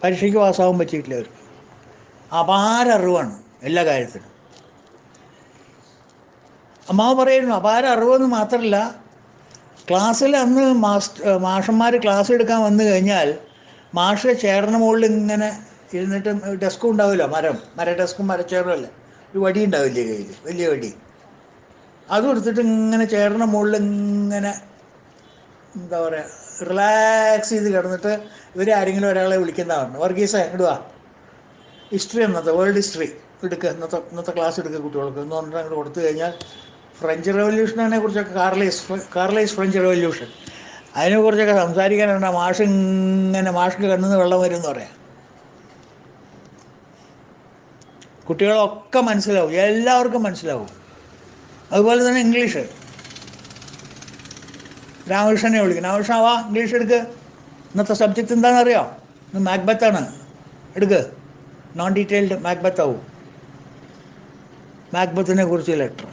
പരീക്ഷയ്ക്ക് പാസ്സാവാൻ പറ്റിയിട്ടില്ല അവർക്ക്. അപാര അറിവാണ് എല്ലാ കാര്യത്തിലും. അമ്മാവ് പറയുന്നു, അപാര അറിവെന്ന് മാത്രമല്ല, ക്ലാസ്സിൽ അന്ന് മാഷന്മാർ ക്ലാസ് എടുക്കാൻ വന്നു കഴിഞ്ഞാൽ മാഷ് ചെയറിന് മുകളിൽ ഇങ്ങനെ ഇരുന്നിട്ട്, ഡെസ്കും ഉണ്ടാവില്ല, മര ഡെസ്കും മരച്ചെയറും അല്ല, ഒരു വടി ഉണ്ടാവില്ലേ കയ്യിൽ, വലിയ വടി, അതും എടുത്തിട്ട് ഇങ്ങനെ ചെയറിന് മുകളിൽ ഇങ്ങനെ എന്താ പറയുക, റിലാക്സ് ചെയ്ത് കിടന്നിട്ട് ആരെങ്കിലും ഒരാളെ വിളിക്കുന്നതാണ്, വർഗീസേ ഇടുക, ഹിസ്റ്ററി വേൾഡ് ഹിസ്റ്ററി എടുക്കുക, ഇന്നത്തെ ക്ലാസ് എടുക്കുക കുട്ടികൾക്ക് എന്ന് പറഞ്ഞിട്ട് അങ്ങോട്ട് കൊടുത്തു കഴിഞ്ഞാൽ ഫ്രഞ്ച് റെവല്യൂഷനെ കുറിച്ചൊക്കെ, കാർലൈസ് ഫ്രഞ്ച് റെവല്യൂഷൻ, അതിനെക്കുറിച്ചൊക്കെ സംസാരിക്കാനുണ്ട്. മാഷിൻ്റെ കണ്ണിന്ന് വെള്ളം വരും എന്ന് പറയാം. കുട്ടികളൊക്കെ മനസ്സിലാവും, എല്ലാവർക്കും മനസ്സിലാവും. അതുപോലെ തന്നെ ഇംഗ്ലീഷ്. രാമകൃഷ്ണനെ വിളിക്കും. രാമകൃഷ്ണ വാ, ഇംഗ്ലീഷ് എടുക്ക്. ഇന്നത്തെ സബ്ജക്റ്റ് എന്താണെന്നറിയോ? ഇന്ന് മാക്ബത്താണ്. എടുക്ക്. നോൺ ഡീറ്റെയിൽഡ് മാക്ബത്ത് ആവും. മാക്ബത്തിനെ കുറിച്ച് ലെറ്റർ.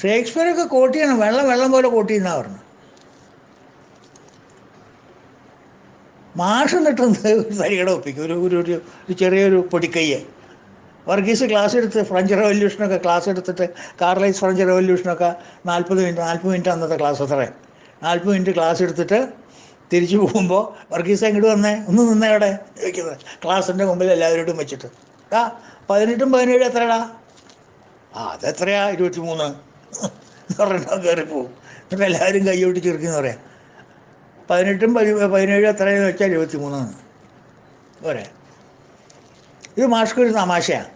ഷേക്സ്പിയറൊക്കെ കോട്ട് ചെയ്യണം. വെള്ളം പോലെ കോട്ട് ചെയ്യുന്നതാണ് പറഞ്ഞു. മാഷ് എന്നിട്ട് തരികട ഒപ്പിക്കും. ഒരു ചെറിയൊരു പൊടിക്കയ്യെ. വർഗീസ് ക്ലാസ് എടുത്ത് ഫ്രഞ്ച് റെവല്യൂഷനൊക്കെ ക്ലാസ് എടുത്തിട്ട്, കാർലൈസ് ഫ്രഞ്ച് റെവല്യൂഷനൊക്കെ 40 മിനിറ്റ് അന്നത്തെ ക്ലാസ് അത്രേ. 40 മിനിറ്റ് ക്ലാസ് എടുത്തിട്ട് തിരിച്ചു പോകുമ്പോൾ വർഗീസ് ഇങ്ങോട്ട് വന്നേ, ഒന്ന് നിന്നേ അവിടെ ചോദിക്കുന്നത്. ക്ലാസ്സിൻ്റെ മുമ്പിൽ എല്ലാവരോടും വെച്ചിട്ട്, 18ഉം 17 എത്രടാ? അതെത്രയാ? 23 പറഞ്ഞാൽ കയറിപ്പോവും. എന്നിട്ട് എല്ലാവരും കൈയോട്ട് ചെറുക്കിന്ന് പറയാം. 18ഉം 17 എത്രയെന്ന് വെച്ചാൽ 23 പോരെ. ഇത് മാഷ്ക്കൊരു തമാശയാണ്.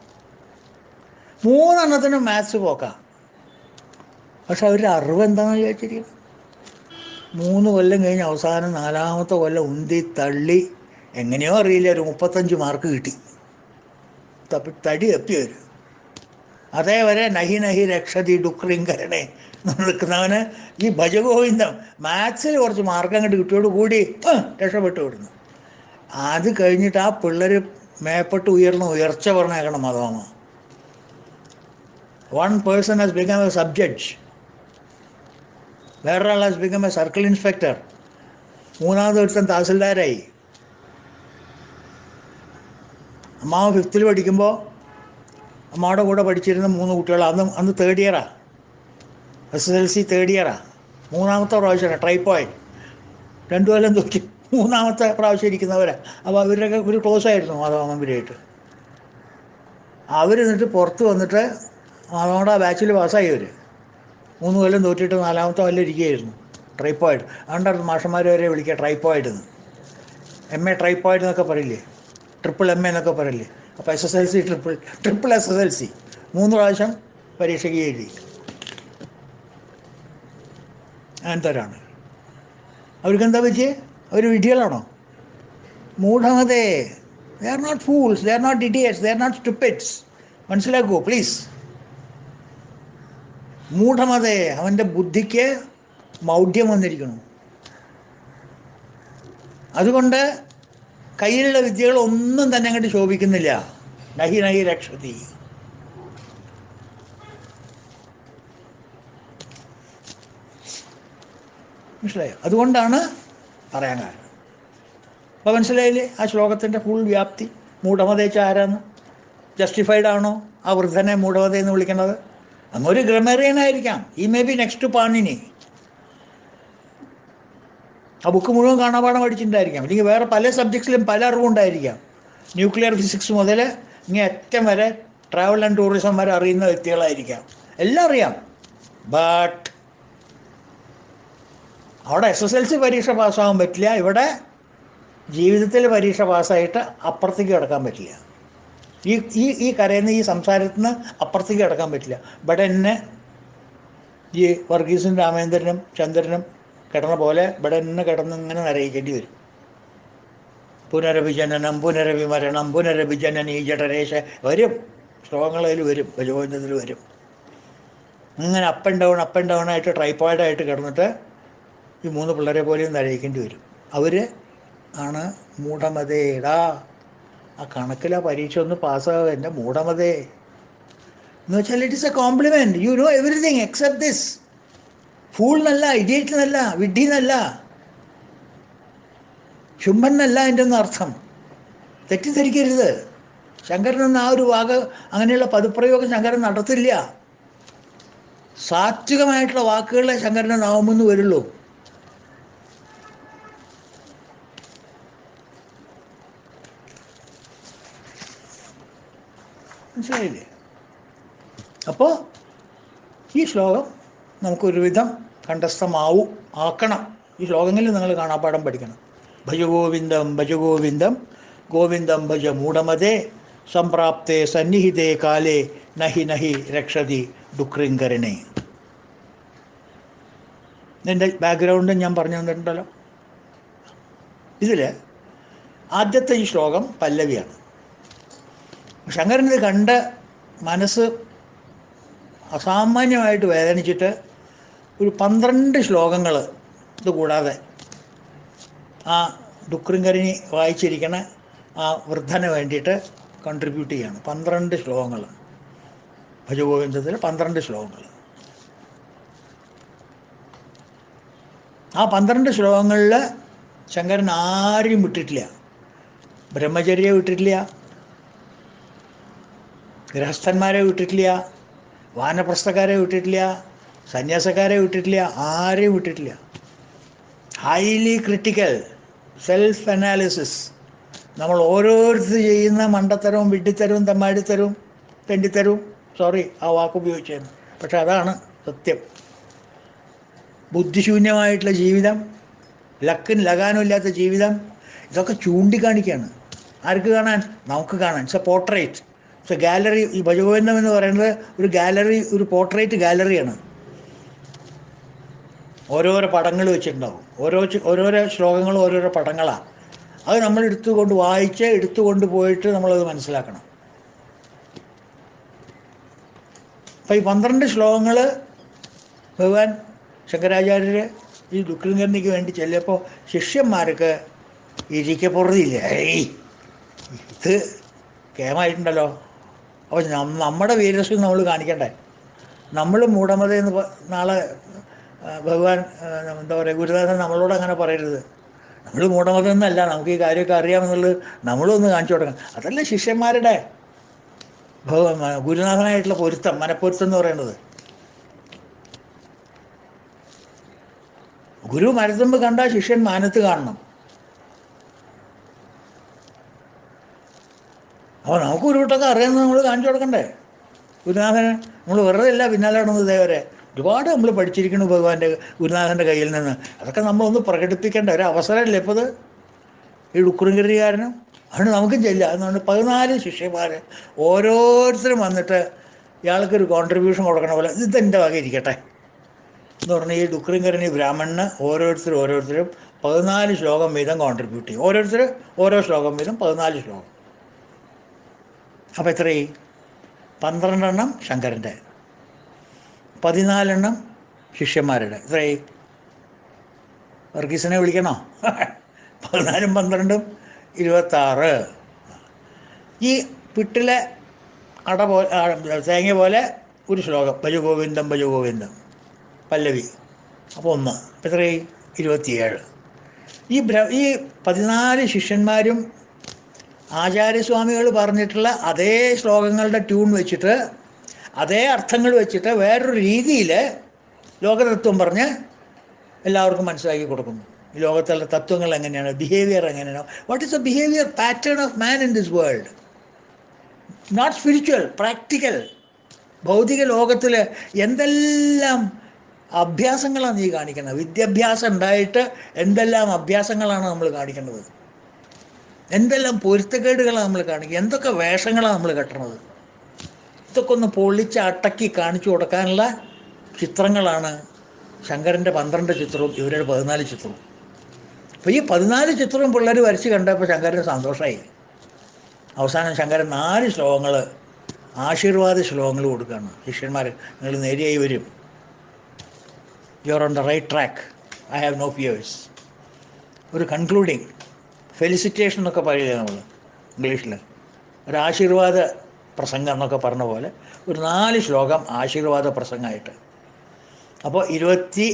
3 മാത്സ് പോക്കാം. പക്ഷെ അവരുടെ അറിവ് എന്താണെന്ന് വിചാരിച്ചിരിക്കുന്നത്? 3 കൊല്ലം കഴിഞ്ഞ് അവസാനം 4ാമത്തെ കൊല്ലം ഉന്തി തള്ളി എങ്ങനെയോ അറിയില്ല ഒരു 35 മാർക്ക് കിട്ടി. തടി തപ്പി വരും. അതേവരെ നഹി നഹി രക്ഷതി ഡുക്രിങ്കരണേ നിൽക്കുന്നവന് ഈ ഭജഗോവിന്ദം മാത്സിൽ കുറച്ച് മാർക്ക് അങ്ങോട്ട് കിട്ടിയോട് കൂടി രക്ഷപ്പെട്ടു വിടുന്നു. അത് കഴിഞ്ഞിട്ട് ആ പിള്ളേർ മേപ്പെട്ട് ഉയർച്ച പറഞ്ഞേക്കണം മതമാമ. One person has become a sub-judge. വേറൊരാൾ has become a circle inspector. 3ാമത് ഒരുത്തൻ തഹസിൽദാരായി. അമ്മാവ് 5th പഠിക്കുമ്പോൾ അമ്മയുടെ കൂടെ പഠിച്ചിരുന്ന 3 കുട്ടികൾ അന്ന് 3rd ഇയറാ, SSLC 3rd ഇയറാ. 3ാമത്തെ പ്രാവശ്യമാണ് ട്രൈപ്പോയിഡ്. 2 കൊല്ലം നോക്കി 3ാമത്തെ പ്രാവശ്യം ഇരിക്കുന്നവരാ. അപ്പോൾ അവരൊക്കെ ഒരു ക്ലോസ് ആയിരുന്നു മാധവമ്മരായിട്ട്. അവരെന്നിട്ട് പുറത്ത് വന്നിട്ട് മാധവമ്മയുടെ ബാച്ചിൽ പാസ്സായി. 3 കൊല്ലം തോറ്റിട്ട് 4ാമത്തെ കൊല്ലം ഇരിക്കുകയായിരുന്നു. ട്രൈപ്പോയിഡ്. അതുകൊണ്ടാണ് മാഷന്മാർ വരെ വിളിക്കുക ട്രൈപ്പോയിഡ് എന്ന്. MA ട്രൈപ്പോയിഡ് എന്നൊക്കെ പറയില്ലേ, ട്രിപ്പിൾ MA എന്നൊക്കെ പറയില്ലേ. അപ്പോൾ SSLC ട്രിപ്പിൾ SSLC 3 പ്രാവശ്യം പരീക്ഷയ്ക്ക് എഴുതി. അങ്ങനത്തെവരാണ്. അവർക്കെന്താ പറ്റിയേ? അവർ വിഡ്ഢികളാണോ? മൂഢമതേ. They are not fools, they are not idiots, they are not stupids. മനസ്സിലാക്കൂ പ്ലീസ്. മൂഢമതേ, അവൻ്റെ ബുദ്ധിക്ക് മൗഢ്യം വന്നിരിക്കുന്നു. അതുകൊണ്ട് കയ്യിലുള്ള വിദ്യകളൊന്നും തന്നെ അങ്ങോട്ട് ശോഭിക്കുന്നില്ല. നഹി നഹി രക്ഷതി. മനസ്സിലായോ? അതുകൊണ്ടാണ് പറയാൻ കാരണം. അപ്പോൾ മനസ്സിലായില്ലേ ആ ശ്ലോകത്തിൻ്റെ ഫുൾ വ്യാപ്തി? മൂഢമതേച്ച ആരാന്ന്? ജസ്റ്റിഫൈഡ് ആണോ ആ വൃദ്ധനെ മൂഢമതയെന്ന് വിളിക്കുന്നത്? അങ്ങൊരു ഗ്രമേറിയൻ ആയിരിക്കാം. ഈ മേ ബി നെക്സ്റ്റ് പാണിനി. ആ ബുക്ക് മുഴുവൻ കാണാപാഠം പഠിച്ചിട്ടുണ്ടായിരിക്കാം. അല്ലെങ്കിൽ വേറെ പല സബ്ജക്ട്സിലും പല അറിവുണ്ടായിരിക്കാം. ന്യൂക്ലിയർ ഫിസിക്സ് മുതൽ ഇങ്ങനെ അറ്റം വരെ ട്രാവൽ ആൻഡ് ടൂറിസം വരെ അറിയുന്ന വ്യക്തികളായിരിക്കാം. എല്ലാം അറിയാം. ബട്ട് അവിടെ SSLC പരീക്ഷ പാസ്സാകാൻ പറ്റില്ല. ഇവിടെ ജീവിതത്തിൽ പരീക്ഷ പാസ്സായിട്ട് അപ്പുറത്തേക്ക് കിടക്കാൻ പറ്റില്ല. ഈ കരയുന്ന ഈ സംസാരത്തിൽ നിന്ന് അപ്പുറത്തേക്ക് കിടക്കാൻ പറ്റില്ല. ഇവിടെ എന്നെ ഈ വർഗീസും രാമേന്ദ്രനും ചന്ദ്രനും കിടന്ന പോലെ ഇവിടെ എന്നെ കിടന്ന് ഇങ്ങനെ നരയിക്കേണ്ടി വരും. പുനരഭിജനനം പുനരഭിമരണം പുനരഭിജനനീ ജഠരേശ വരും. ശ്ലോകങ്ങളിൽ വരും, ഭജഗോവിന്ദത്തിൽ വരും. ഇങ്ങനെ അപ്പ് ആൻഡ് ഡൗൺ ആയിട്ട് ട്രൈപ്പോയിഡായിട്ട് കിടന്നിട്ട് ഈ 3 പിള്ളേരെ പോലെയും നരയിക്കേണ്ടി വരും. അവർ ആണ് മൂഢമതേടാ. ആ കണക്കിൽ ആ പരീക്ഷ ഒന്ന് പാസ്സാകുക എൻ്റെ മൂഢമതേ എന്ന് വെച്ചാൽ it is A compliment. You know everything except this. Fool എന്നല്ല, ഇഡിയറ്റ് എന്നല്ല, വിഡ്ഢി എന്നല്ല, ശുംഭൻ എന്നല്ല എൻ്റെ ഒന്നും അർത്ഥം. തെറ്റിദ്ധരിക്കരുത്. ശങ്കരനൊന്നും ആ ഒരു അങ്ങനെയുള്ള പദപ്രയോഗം ശങ്കരൻ നടത്തില്ല. സാത്വികമായിട്ടുള്ള വാക്കുകളെ ശങ്കരൻ്റെ നാവുമെന്ന് വരുള്ളൂ. മനസ്സിലായില്ലേ? അപ്പോൾ ഈ ശ്ലോകം നമുക്കൊരുവിധം ആക്കണം. ഈ ശ്ലോകങ്ങളിൽ നിങ്ങൾ കാണാപ്പാഠം പഠിക്കണം. ഭജഗോവിന്ദം ഭജഗോവിന്ദം ഗോവിന്ദം ഭജ മൂഢമതേ സംപ്രാപ്തേ സന്നിഹിതേ കാലേ നഹി നഹി രക്ഷതി ഡുക്രിങ്കരണേ. എൻ്റെ ബാക്ക്ഗ്രൗണ്ടും ഞാൻ പറഞ്ഞു തന്നിട്ടുണ്ടല്ലോ. ഇതിൽ ആദ്യത്തെ ഈ ശ്ലോകം പല്ലവിയാണ്. ശങ്കരനിത് കണ്ട് മനസ്സ് അസാമാന്യമായിട്ട് വേദനിച്ചിട്ട് ഒരു 12 ശ്ലോകങ്ങൾ ഇതുകൂടാതെ ആ ഡുക്രിങ്കരിനി വായിച്ചിരിക്കണ ആ വൃദ്ധന് വേണ്ടിയിട്ട് കൺട്രിബ്യൂട്ട് ചെയ്യാണ്. 12 ശ്ലോകങ്ങൾ, ഭജഗോവിന്ദത്തിൽ 12 ശ്ലോകങ്ങൾ. ആ 12 ശ്ലോകങ്ങളിൽ ശങ്കരൻ ആരെയും വിട്ടിട്ടില്ല. ബ്രഹ്മചര്യെ വിട്ടിട്ടില്ല, ഗൃഹസ്ഥന്മാരെ വിട്ടിട്ടില്ല, വാനപ്രസ്ഥക്കാരെ വിട്ടിട്ടില്ല, സന്യാസക്കാരെ വിട്ടിട്ടില്ല, ആരെയും വിട്ടിട്ടില്ല. Highly critical self analysis. നമ്മൾ ഓരോരുത്തർ ചെയ്യുന്ന മണ്ടത്തരവും വിഡ്ഢിത്തരവും തെമ്മാടിത്തരവും തെണ്ടിത്തരവും, സോറി ആ വാക്ക് ഉപയോഗിച്ചത്, പക്ഷെ അതാണ് സത്യം. ബുദ്ധിശൂന്യമായിട്ടുള്ള ജീവിതം, ലക്കിന് ലഗാനും ഇല്ലാത്ത ജീവിതം, ഇതൊക്കെ ചൂണ്ടിക്കാണിക്കുകയാണ്. ആർക്ക് കാണാൻ? നമുക്ക് കാണാൻ. It's A portrait, it's A gallery. ഈ ഭജഗോവിന്ദം എന്ന് പറയുന്നത് ഒരു ഗാലറി, ഒരു പോർട്രേറ്റ് ഗാലറിയാണ്. ഓരോരോ പടങ്ങൾ വെച്ചിട്ടുണ്ടാവും. ഓരോരോ ശ്ലോകങ്ങളും ഓരോരോ പടങ്ങളാണ്. അത് നമ്മൾ എടുത്തുകൊണ്ട് പോയിട്ട് നമ്മളത് മനസ്സിലാക്കണം. അപ്പം ഈ 12 ശ്ലോകങ്ങൾ ഭഗവാൻ ശങ്കരാചാര്യർ ഈ ഡുക്രിങ്കരനിക്ക് വേണ്ടി ചെല്ലിയപ്പോൾ ശിഷ്യന്മാർക്ക് ഇരിക്കപ്പുറതില്ല. ഇത് കേമായിട്ടുണ്ടല്ലോ. അപ്പോൾ നമ്മുടെ വീരസ്വം നമ്മൾ കാണിക്കണ്ടേ? നമ്മൾ മൂഢമതയെന്ന് നാളെ ഭഗവാൻ എന്താ പറയുക, ഗുരുനാഥൻ നമ്മളോട് അങ്ങനെ പറയരുത്. നമ്മൾ മൂഢമതം എന്നല്ല, നമുക്ക് ഈ കാര്യമൊക്കെ അറിയാമെന്നുള്ളത് നമ്മളൊന്ന് കാണിച്ചു കൊടുക്കണം. അതല്ല ശിഷ്യന്മാരുടെ ഗുരുനാഥനായിട്ടുള്ള പൊരുത്തം, മനപ്പൊരുത്തം എന്ന് പറയുന്നത്. ഗുരു മരത്തുമ്പ് കണ്ടാൽ ശിഷ്യൻ മാനത്ത് കാണണം. അപ്പോൾ നമുക്ക് ഒരു കൂട്ടമൊക്കെ അറിയാമെന്ന് നമ്മൾ കാണിച്ചു കൊടുക്കണ്ടേ ഗുരുനാഥന്? നമ്മൾ വെറുതെ അല്ല പിന്നാലെ നടന്നത്. ഇതേവരെ ഒരുപാട് നമ്മൾ പഠിച്ചിരിക്കുന്നു ഭഗവാന്റെ ഗുരുനാഥൻ്റെ കയ്യിൽ നിന്ന്. അതൊക്കെ നമ്മളൊന്ന് പ്രകടിപ്പിക്കേണ്ട ഒരു അവസരമല്ലേ ഇപ്പോൾ ഇത് ഈ ഡുക്രിങ്കരികാരനും. അതുകൊണ്ട് നമുക്കും ചെല്ലുക. അതുകൊണ്ട് 14 ശിഷ്യന്മാർ ഓരോരുത്തരും വന്നിട്ട് ഇയാൾക്കൊരു കോൺട്രിബ്യൂഷൻ കൊടുക്കണ പോലെ ഇതെൻ്റെ വക ഇരിക്കട്ടെ എന്ന് പറഞ്ഞ് ഈ ഡുക്രിങ്കരനി ബ്രാഹ്മണന് ഓരോരുത്തരും 14 ശ്ലോകം വീതം കോൺട്രിബ്യൂട്ട് ചെയ്യും. ഓരോരുത്തർ ഓരോ ശ്ലോകം വീതം 14 ശ്ലോകം. അപ്പോൾ എത്രയായി? 12 എണ്ണം ശങ്കരൻ്റെ, 14 എണ്ണം ശിഷ്യന്മാരുടെ. എത്രയായി? വർഗീസിനെ വിളിക്കണോ? 14ഉം 12ഉം 26. ഈ പിട്ടിലെ തേങ്ങ പോലെ ഒരു ശ്ലോകം, ഭജഗോവിന്ദം ഭജഗോവിന്ദം പല്ലവി. അപ്പോൾ 1. അപ്പോൾ എത്രയായി? 27. ഈ 14 ശിഷ്യന്മാരും ആചാര്യസ്വാമികൾ പറഞ്ഞിട്ടുള്ള അതേ ശ്ലോകങ്ങളുടെ ട്യൂൺ വെച്ചിട്ട്, അതേ അർത്ഥങ്ങൾ വെച്ചിട്ട് വേറൊരു രീതിയിൽ ലോകതത്വം പറഞ്ഞ് എല്ലാവർക്കും മനസ്സിലാക്കി കൊടുക്കുന്നു. ഈ ലോകത്തുള്ള തത്വങ്ങൾ എങ്ങനെയാണ്, ബിഹേവിയർ എങ്ങനെയാണ്, what is the behaviour pattern of man in this world. Not spiritual, practical. ഭൗതിക ലോകത്തിൽ എന്തെല്ലാം അഭ്യാസങ്ങളാണ് നീ കാണിക്കുന്നത്? വിദ്യാഭ്യാസം ഉണ്ടായിട്ട് എന്തെല്ലാം അഭ്യാസങ്ങളാണ് നമ്മൾ കാണിക്കുന്നത്? എന്തെല്ലാം പൊരുത്തക്കേടുകളാണ് നമ്മൾ കാണിക്കുക? എന്തൊക്കെ വേഷങ്ങളാണ് നമ്മൾ കെട്ടണത്? ഇതൊക്കെ ഒന്ന് പൊളിച്ച് അടക്കി കാണിച്ചു കൊടുക്കാനുള്ള ചിത്രങ്ങളാണ് ശങ്കരൻ്റെ 12 ചിത്രവും ഇവരുടെ 14 ചിത്രവും. അപ്പോൾ ഈ 14 ചിത്രവും പിള്ളേർ വരച്ച് കണ്ടപ്പോൾ ശങ്കരന് സന്തോഷമായി. അവസാനം ശങ്കരൻ 4 ശ്ലോകങ്ങൾ, ആശീർവാദ ശ്ലോകങ്ങൾ കൊടുക്കുകയാണ്. ശിഷ്യന്മാർ, നിങ്ങൾ നേരെയായി വരും, you are on the right track, I have no fears. ഒരു കൺക്ലൂഡിങ് ഫെലിസിറ്റേഷൻ എന്നൊക്കെ പറയില്ലേ നമ്മൾ ഇംഗ്ലീഷിൽ, ഒരു ആശീർവാദ പ്രസംഗം എന്നൊക്കെ പറഞ്ഞ പോലെ ഒരു 4 ശ്ലോകം ആശീർവാദ പ്രസംഗമായിട്ട്. അപ്പോൾ 26,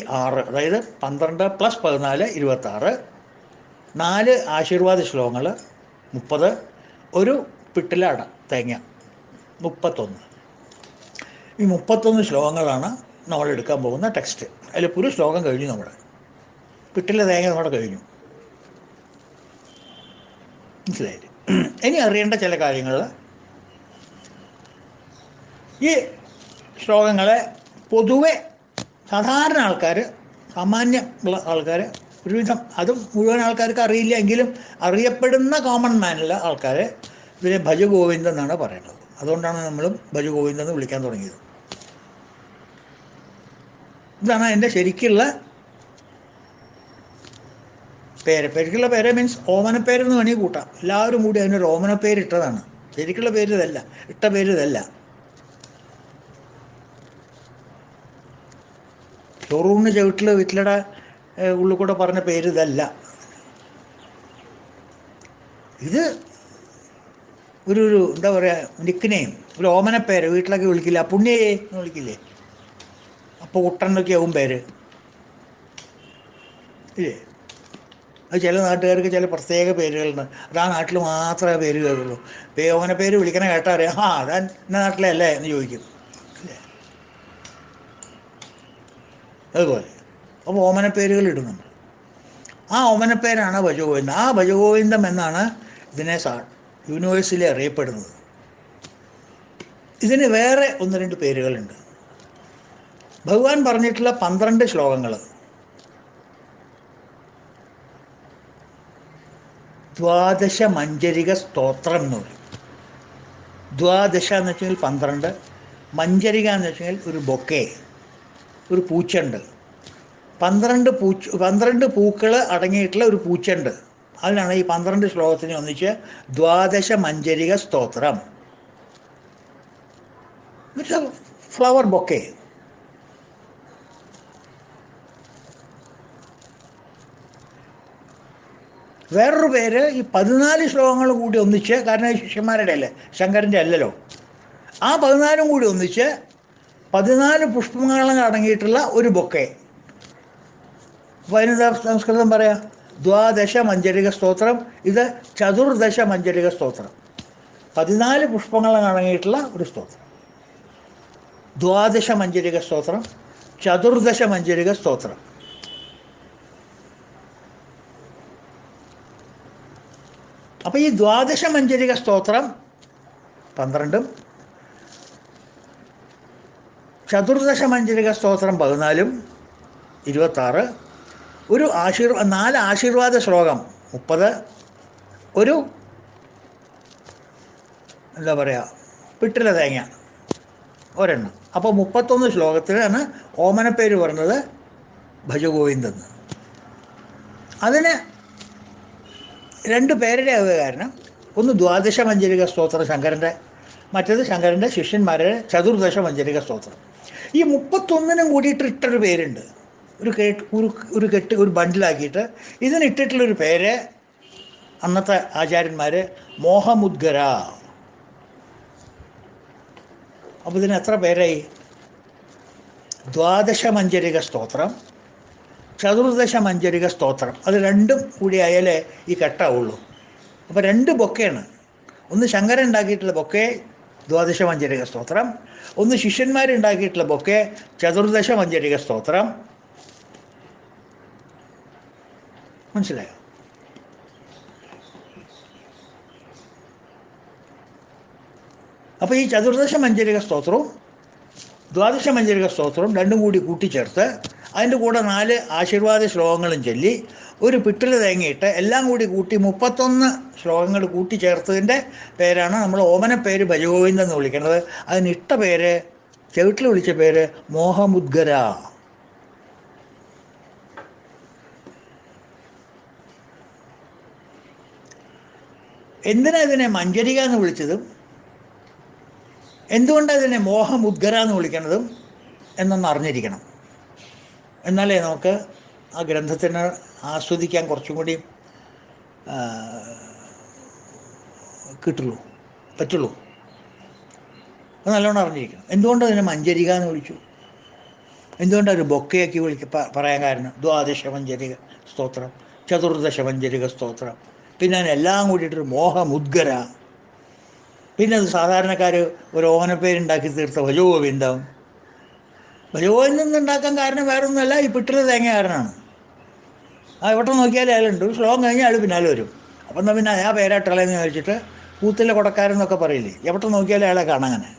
അതായത് 12 + 14 26, 4 ആശീർവാദ ശ്ലോകങ്ങൾ 30, ഒരു പിട്ടിലട തേങ്ങ 31. ഈ 31 ശ്ലോകങ്ങളാണ് നമ്മൾ എടുക്കാൻ പോകുന്ന ടെക്സ്റ്റ്. അതിൽ ഒരു ശ്ലോകം കഴിഞ്ഞു. നമ്മുടെ പിട്ടിലെ തേങ്ങ നമ്മുടെ കഴിഞ്ഞു. മനസ്സിലായില്ലേ? ഇനി അറിയേണ്ട ചില കാര്യങ്ങൾ, ഈ ശ്ലോകങ്ങളെ പൊതുവെ സാധാരണ ആൾക്കാർ, സാമാന്യമുള്ള ആൾക്കാർ ഒരുവിധം, അതും മുഴുവൻ ആൾക്കാർക്ക് അറിയില്ല എങ്കിലും അറിയപ്പെടുന്ന കോമൺ മാനുള്ള ആൾക്കാർ ഇതിനെ ഭജഗോവിന്ദം എന്നാണ് പറയുന്നത്. അതുകൊണ്ടാണ് നമ്മളും ഭജഗോവിന്ദം എന്ന് വിളിക്കാൻ തുടങ്ങിയത്. ഇതാണ് എൻ്റെ ശരിക്കുള്ള പേര്. ശരിക്കുള്ള പേര് മീൻസ് ഓമനപ്പേരെന്ന് വേണമെങ്കിൽ കൂട്ടാം. എല്ലാവരും കൂടി അതിനൊരു ഓമനപ്പേര് ഇട്ടതാണ്. ശരിക്കുള്ള പേര് ഇതല്ല, ഇട്ട പേര് ഇതല്ല. ചോറൂണിന് ചവിട്ടിൽ വീട്ടിലട ഉള്ളിൽ കൂടെ പറഞ്ഞ പേര് ഇതല്ല. ഇത് ഒരു എന്താ പറയുക, നിക്ക് ഒരു ഓമനപ്പേര്. വീട്ടിലൊക്കെ വിളിക്കില്ല, പുണ്യേ എന്ന് വിളിക്കില്ലേ, അപ്പോൾ കുട്ടനൊക്കെ ആവും പേര് ഇല്ലേ. അത് ചില നാട്ടുകാർക്ക് ചില പ്രത്യേക പേരുകളുണ്ട്. അത് ആ നാട്ടിൽ മാത്രമേ ആ പേര് കേൾക്കുള്ളൂ. ഓമനപ്പേര് വിളിക്കണ കേട്ടാൽ അറിയാം, ആ അതാ എൻ്റെ നാട്ടിലെ അല്ലേ എന്ന് ചോദിക്കും. അതുപോലെ അപ്പോൾ ഓമനപ്പേരുകൾ ഇടുന്നുണ്ട്. ആ ഓമനപ്പേരാണ് ഭജഗോവിന്ദം. ആ ഭജഗോവിന്ദം എന്നാണ് ഇതിനെ യൂണിവേഴ്സിൽ അറിയപ്പെടുന്നത്. ഇതിന് വേറെ 1-2 പേരുകളുണ്ട്. ഭഗവാൻ പറഞ്ഞിട്ടുള്ള 12 ശ്ലോകങ്ങൾ ദ്വാദശ മഞ്ജരിക സ്തോത്രം എന്ന് പറയും. ദ്വാദശ എന്ന് വെച്ചാൽ 12, മഞ്ജരിക എന്ന് വെച്ചാൽ ഒരു ബൊക്കെ, ഒരു പൂച്ചെണ്ട്. 12 പൂക്കൾ അടങ്ങിയിട്ടുള്ള ഒരു പൂച്ചെണ്ട്. അതിനാണ് ഈ 12 ശ്ലോകത്തിനെ ഒന്നിച്ച് ദ്വാദശ മഞ്ജരിക സ്തോത്രം. Flower bouquet. വേറൊരു പേര് ഈ 14 ശ്ലോകങ്ങൾ കൂടി ഒന്നിച്ച്, കാരണം ശിഷ്യന്മാരുടെ അല്ലേ, ശങ്കരൻ്റെ അല്ലല്ലോ, ആ 14 കൂടി ഒന്നിച്ച് 14 പുഷ്പങ്ങൾ അടങ്ങിയിട്ടുള്ള ഒരു ബൊക്കെ. അപ്പോൾ അതിനെന്താ സംസ്കൃതം പറയാം? ദ്വാദശ മഞ്ജരിക സ്തോത്രം. ഇത് ചതുർദശ മഞ്ജരിക സ്തോത്രം. 14 പുഷ്പങ്ങൾ അടങ്ങിയിട്ടുള്ള ഒരു സ്തോത്രം. ദ്വാദശ മഞ്ജരിക സ്തോത്രം, ചതുർദശ മഞ്ജരിക സ്തോത്രം. അപ്പോൾ ഈ ദ്വാദശ മഞ്ജരിക സ്തോത്രം 12, ചതുർദശ മഞ്ജരിക സ്തോത്രം 14, 26, ഒരു 4 ആശീർവാദ ശ്ലോകം 30, ഒരു എന്താ പറയുക പിട്ടില തേങ്ങ ഒരെണ്ണം. അപ്പോൾ 31 ശ്ലോകത്തിലാണ് ഓമനപ്പേര് പറഞ്ഞത് ഭജഗോവിന്ദെന്ന്. അതിന് 2 പേരുടെ ആവുക കാരണം, ഒന്ന് ദ്വാദശ മഞ്ജരിക സ്തോത്രം ശങ്കരൻ്റെ, മറ്റേത് ശങ്കരൻ്റെ ശിഷ്യന്മാരുടെ ചതുർദശ മഞ്ജരിക സ്തോത്രം. ഈ 31നും കൂടിയിട്ട് ഇട്ടൊരു പേരുണ്ട്. ഒരു ബണ്ടിലാക്കിയിട്ട് ഇതിനിട്ടിട്ടുള്ളൊരു പേര് അന്നത്തെ ആചാര്യന്മാർ മോഹമുദ്ഗര. അപ്പോൾ ഇതിന് എത്ര പേരായി? ദ്വാദശ മഞ്ജരിക സ്തോത്രം, ചതുർദശ മഞ്ജരിക സ്തോത്രം. അത് രണ്ടും കൂടി ആയാലേ ഈ കെട്ടാവുള്ളൂ. അപ്പോൾ 2 ബൊക്കെയാണ്. ഒന്ന് ശങ്കരൻ ഉണ്ടാക്കിയിട്ടുള്ള ബൊക്കെ ദ്വാദശ മഞ്ജരിക സ്തോത്രം, ഒന്ന് ശിഷ്യന്മാരുണ്ടാക്കിയിട്ടുള്ള ബൊക്കെ ചതുർദശ മഞ്ജരിക സ്തോത്രം. മനസ്സിലായോ? അപ്പോൾ ഈ ചതുർദശ മഞ്ജരിക സ്തോത്രവും ദ്വാദശ മഞ്ജരിക സ്തോത്രവും രണ്ടും കൂടി കൂട്ടിച്ചേർത്ത് അതിൻ്റെ കൂടെ 4 ആശീർവാദ ശ്ലോകങ്ങളും ചൊല്ലി ഒരു പിട്ടിൽ തേങ്ങയിട്ട് എല്ലാം കൂടി കൂട്ടി 31 ശ്ലോകങ്ങൾ കൂട്ടിച്ചേർത്തതിൻ്റെ പേരാണ് നമ്മൾ ഓമനപ്പേര് ഭജഗോവിന്ദൻ എന്ന് വിളിക്കുന്നത്. അതിനിട്ട പേര്, ചെവിട്ടിൽ വിളിച്ച പേര് മോഹമുദ്ഗര. എന്തിനാ ഇതിനെ മഞ്ജരിക എന്ന് വിളിച്ചതും എന്തുകൊണ്ടാണ് ഇതിനെ മോഹമുദ്ഗര എന്ന് വിളിക്കുന്നതും എന്നൊന്ന് അറിഞ്ഞിരിക്കണം. എന്നാലേ നമുക്ക് ആ ഗ്രന്ഥത്തിന് ആസ്വദിക്കാൻ കുറച്ചും കൂടി പറ്റുള്ളൂ. അത് നല്ലോണം അറിഞ്ഞിരിക്കണം. എന്തുകൊണ്ടാണ് അതിനെ മഞ്ജരിക എന്ന് വിളിച്ചു, എന്തുകൊണ്ടാണ് ഒരു ബൊക്കയാക്കി പറയാൻ കാരണം? ദ്വാദശ മഞ്ജരിക സ്തോത്രം, ചതുർദശ മഞ്ജരിക സ്തോത്രം, പിന്നെ അതിനെല്ലാം കൂടിയിട്ടൊരു മോഹമുദ്ഗര. പിന്നെ അത് സാധാരണക്കാർ ഒരു ഓമനപ്പേരുണ്ടാക്കി തീർത്ത ഭജഗോവിന്ദം. ഭജഗോവിന്ദം ഉണ്ടാക്കാൻ കാരണം വേറൊന്നുമല്ല, ഈ പിട്ടിലെ തേങ്ങ കാരണമാണ്. ആ എവിടെ നോക്കിയാലും അയാളുണ്ട്. ഒരു ശ്ലോകം കഴിഞ്ഞാൽ അയാൾ പിന്നാലെ വരും. അപ്പം എന്നാൽ പിന്നെ ആ പേരാട്ടളയെന്ന് ചോദിച്ചിട്ട് കൂത്തിലെ കൊടക്കാരെന്നൊക്കെ പറയില്ലേ, എവിടെ നോക്കിയാലും അയാളെ കാണാൻ. അങ്ങനെ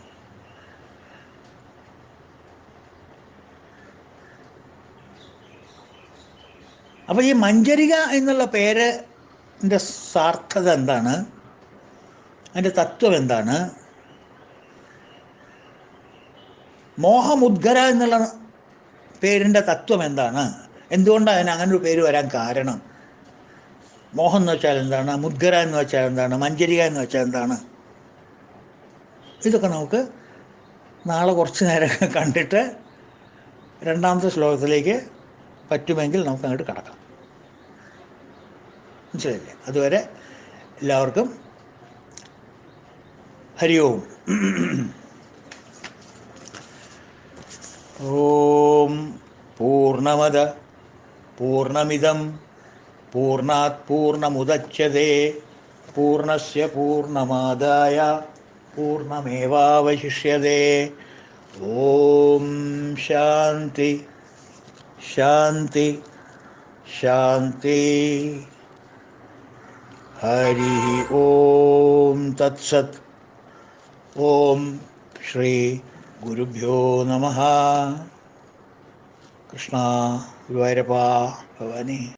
അപ്പോൾ ഈ മഞ്ജരിക എന്നുള്ള പേരിൻ്റെ സാർത്ഥത എന്താണ്, അതിൻ്റെ തത്വം എന്താണ്? മോഹമുദ്ഗര എന്നുള്ള പേരിൻ്റെ തത്വം എന്താണ്? എന്തുകൊണ്ടാണ് അതിന് അങ്ങനെ ഒരു പേര് വരാൻ കാരണം? മോഹം എന്ന് വെച്ചാൽ എന്താണ്? മുദ്ഗര എന്ന് വെച്ചാൽ എന്താണ്? മഞ്ജരിക എന്ന് വെച്ചാൽ എന്താണ്? ഇതൊക്കെ നമുക്ക് നാളെ കുറച്ച് നേരം കണ്ടിട്ട് 2ാമത്തെ ശ്ലോകത്തിലേക്ക് പറ്റുമെങ്കിൽ നമുക്ക് അങ്ങോട്ട് കടക്കാം. മനസ്സിലായില്ലേ? അതുവരെ എല്ലാവർക്കും ഹരി ഓം. ഓം പൂർണ്ണമദ പൂർണ്ണമിദം പൂർണ്ണാത് പൂർണ്ണമുദച്യതേ പൂർണ്ണസ്യ പൂർണ്ണമാദായ പൂർണ്ണമേവാവശിഷ്യതേ. ഓം ശാന്തി ശാന്തി ശാന്തി. ഹരി ഓം തത്സത്. ഓം ശ്രീ ഗുരുഭ്യോ നമഃ. കൃഷ്ണ ഗുരുവായൂരപ്പ ഭവാനി.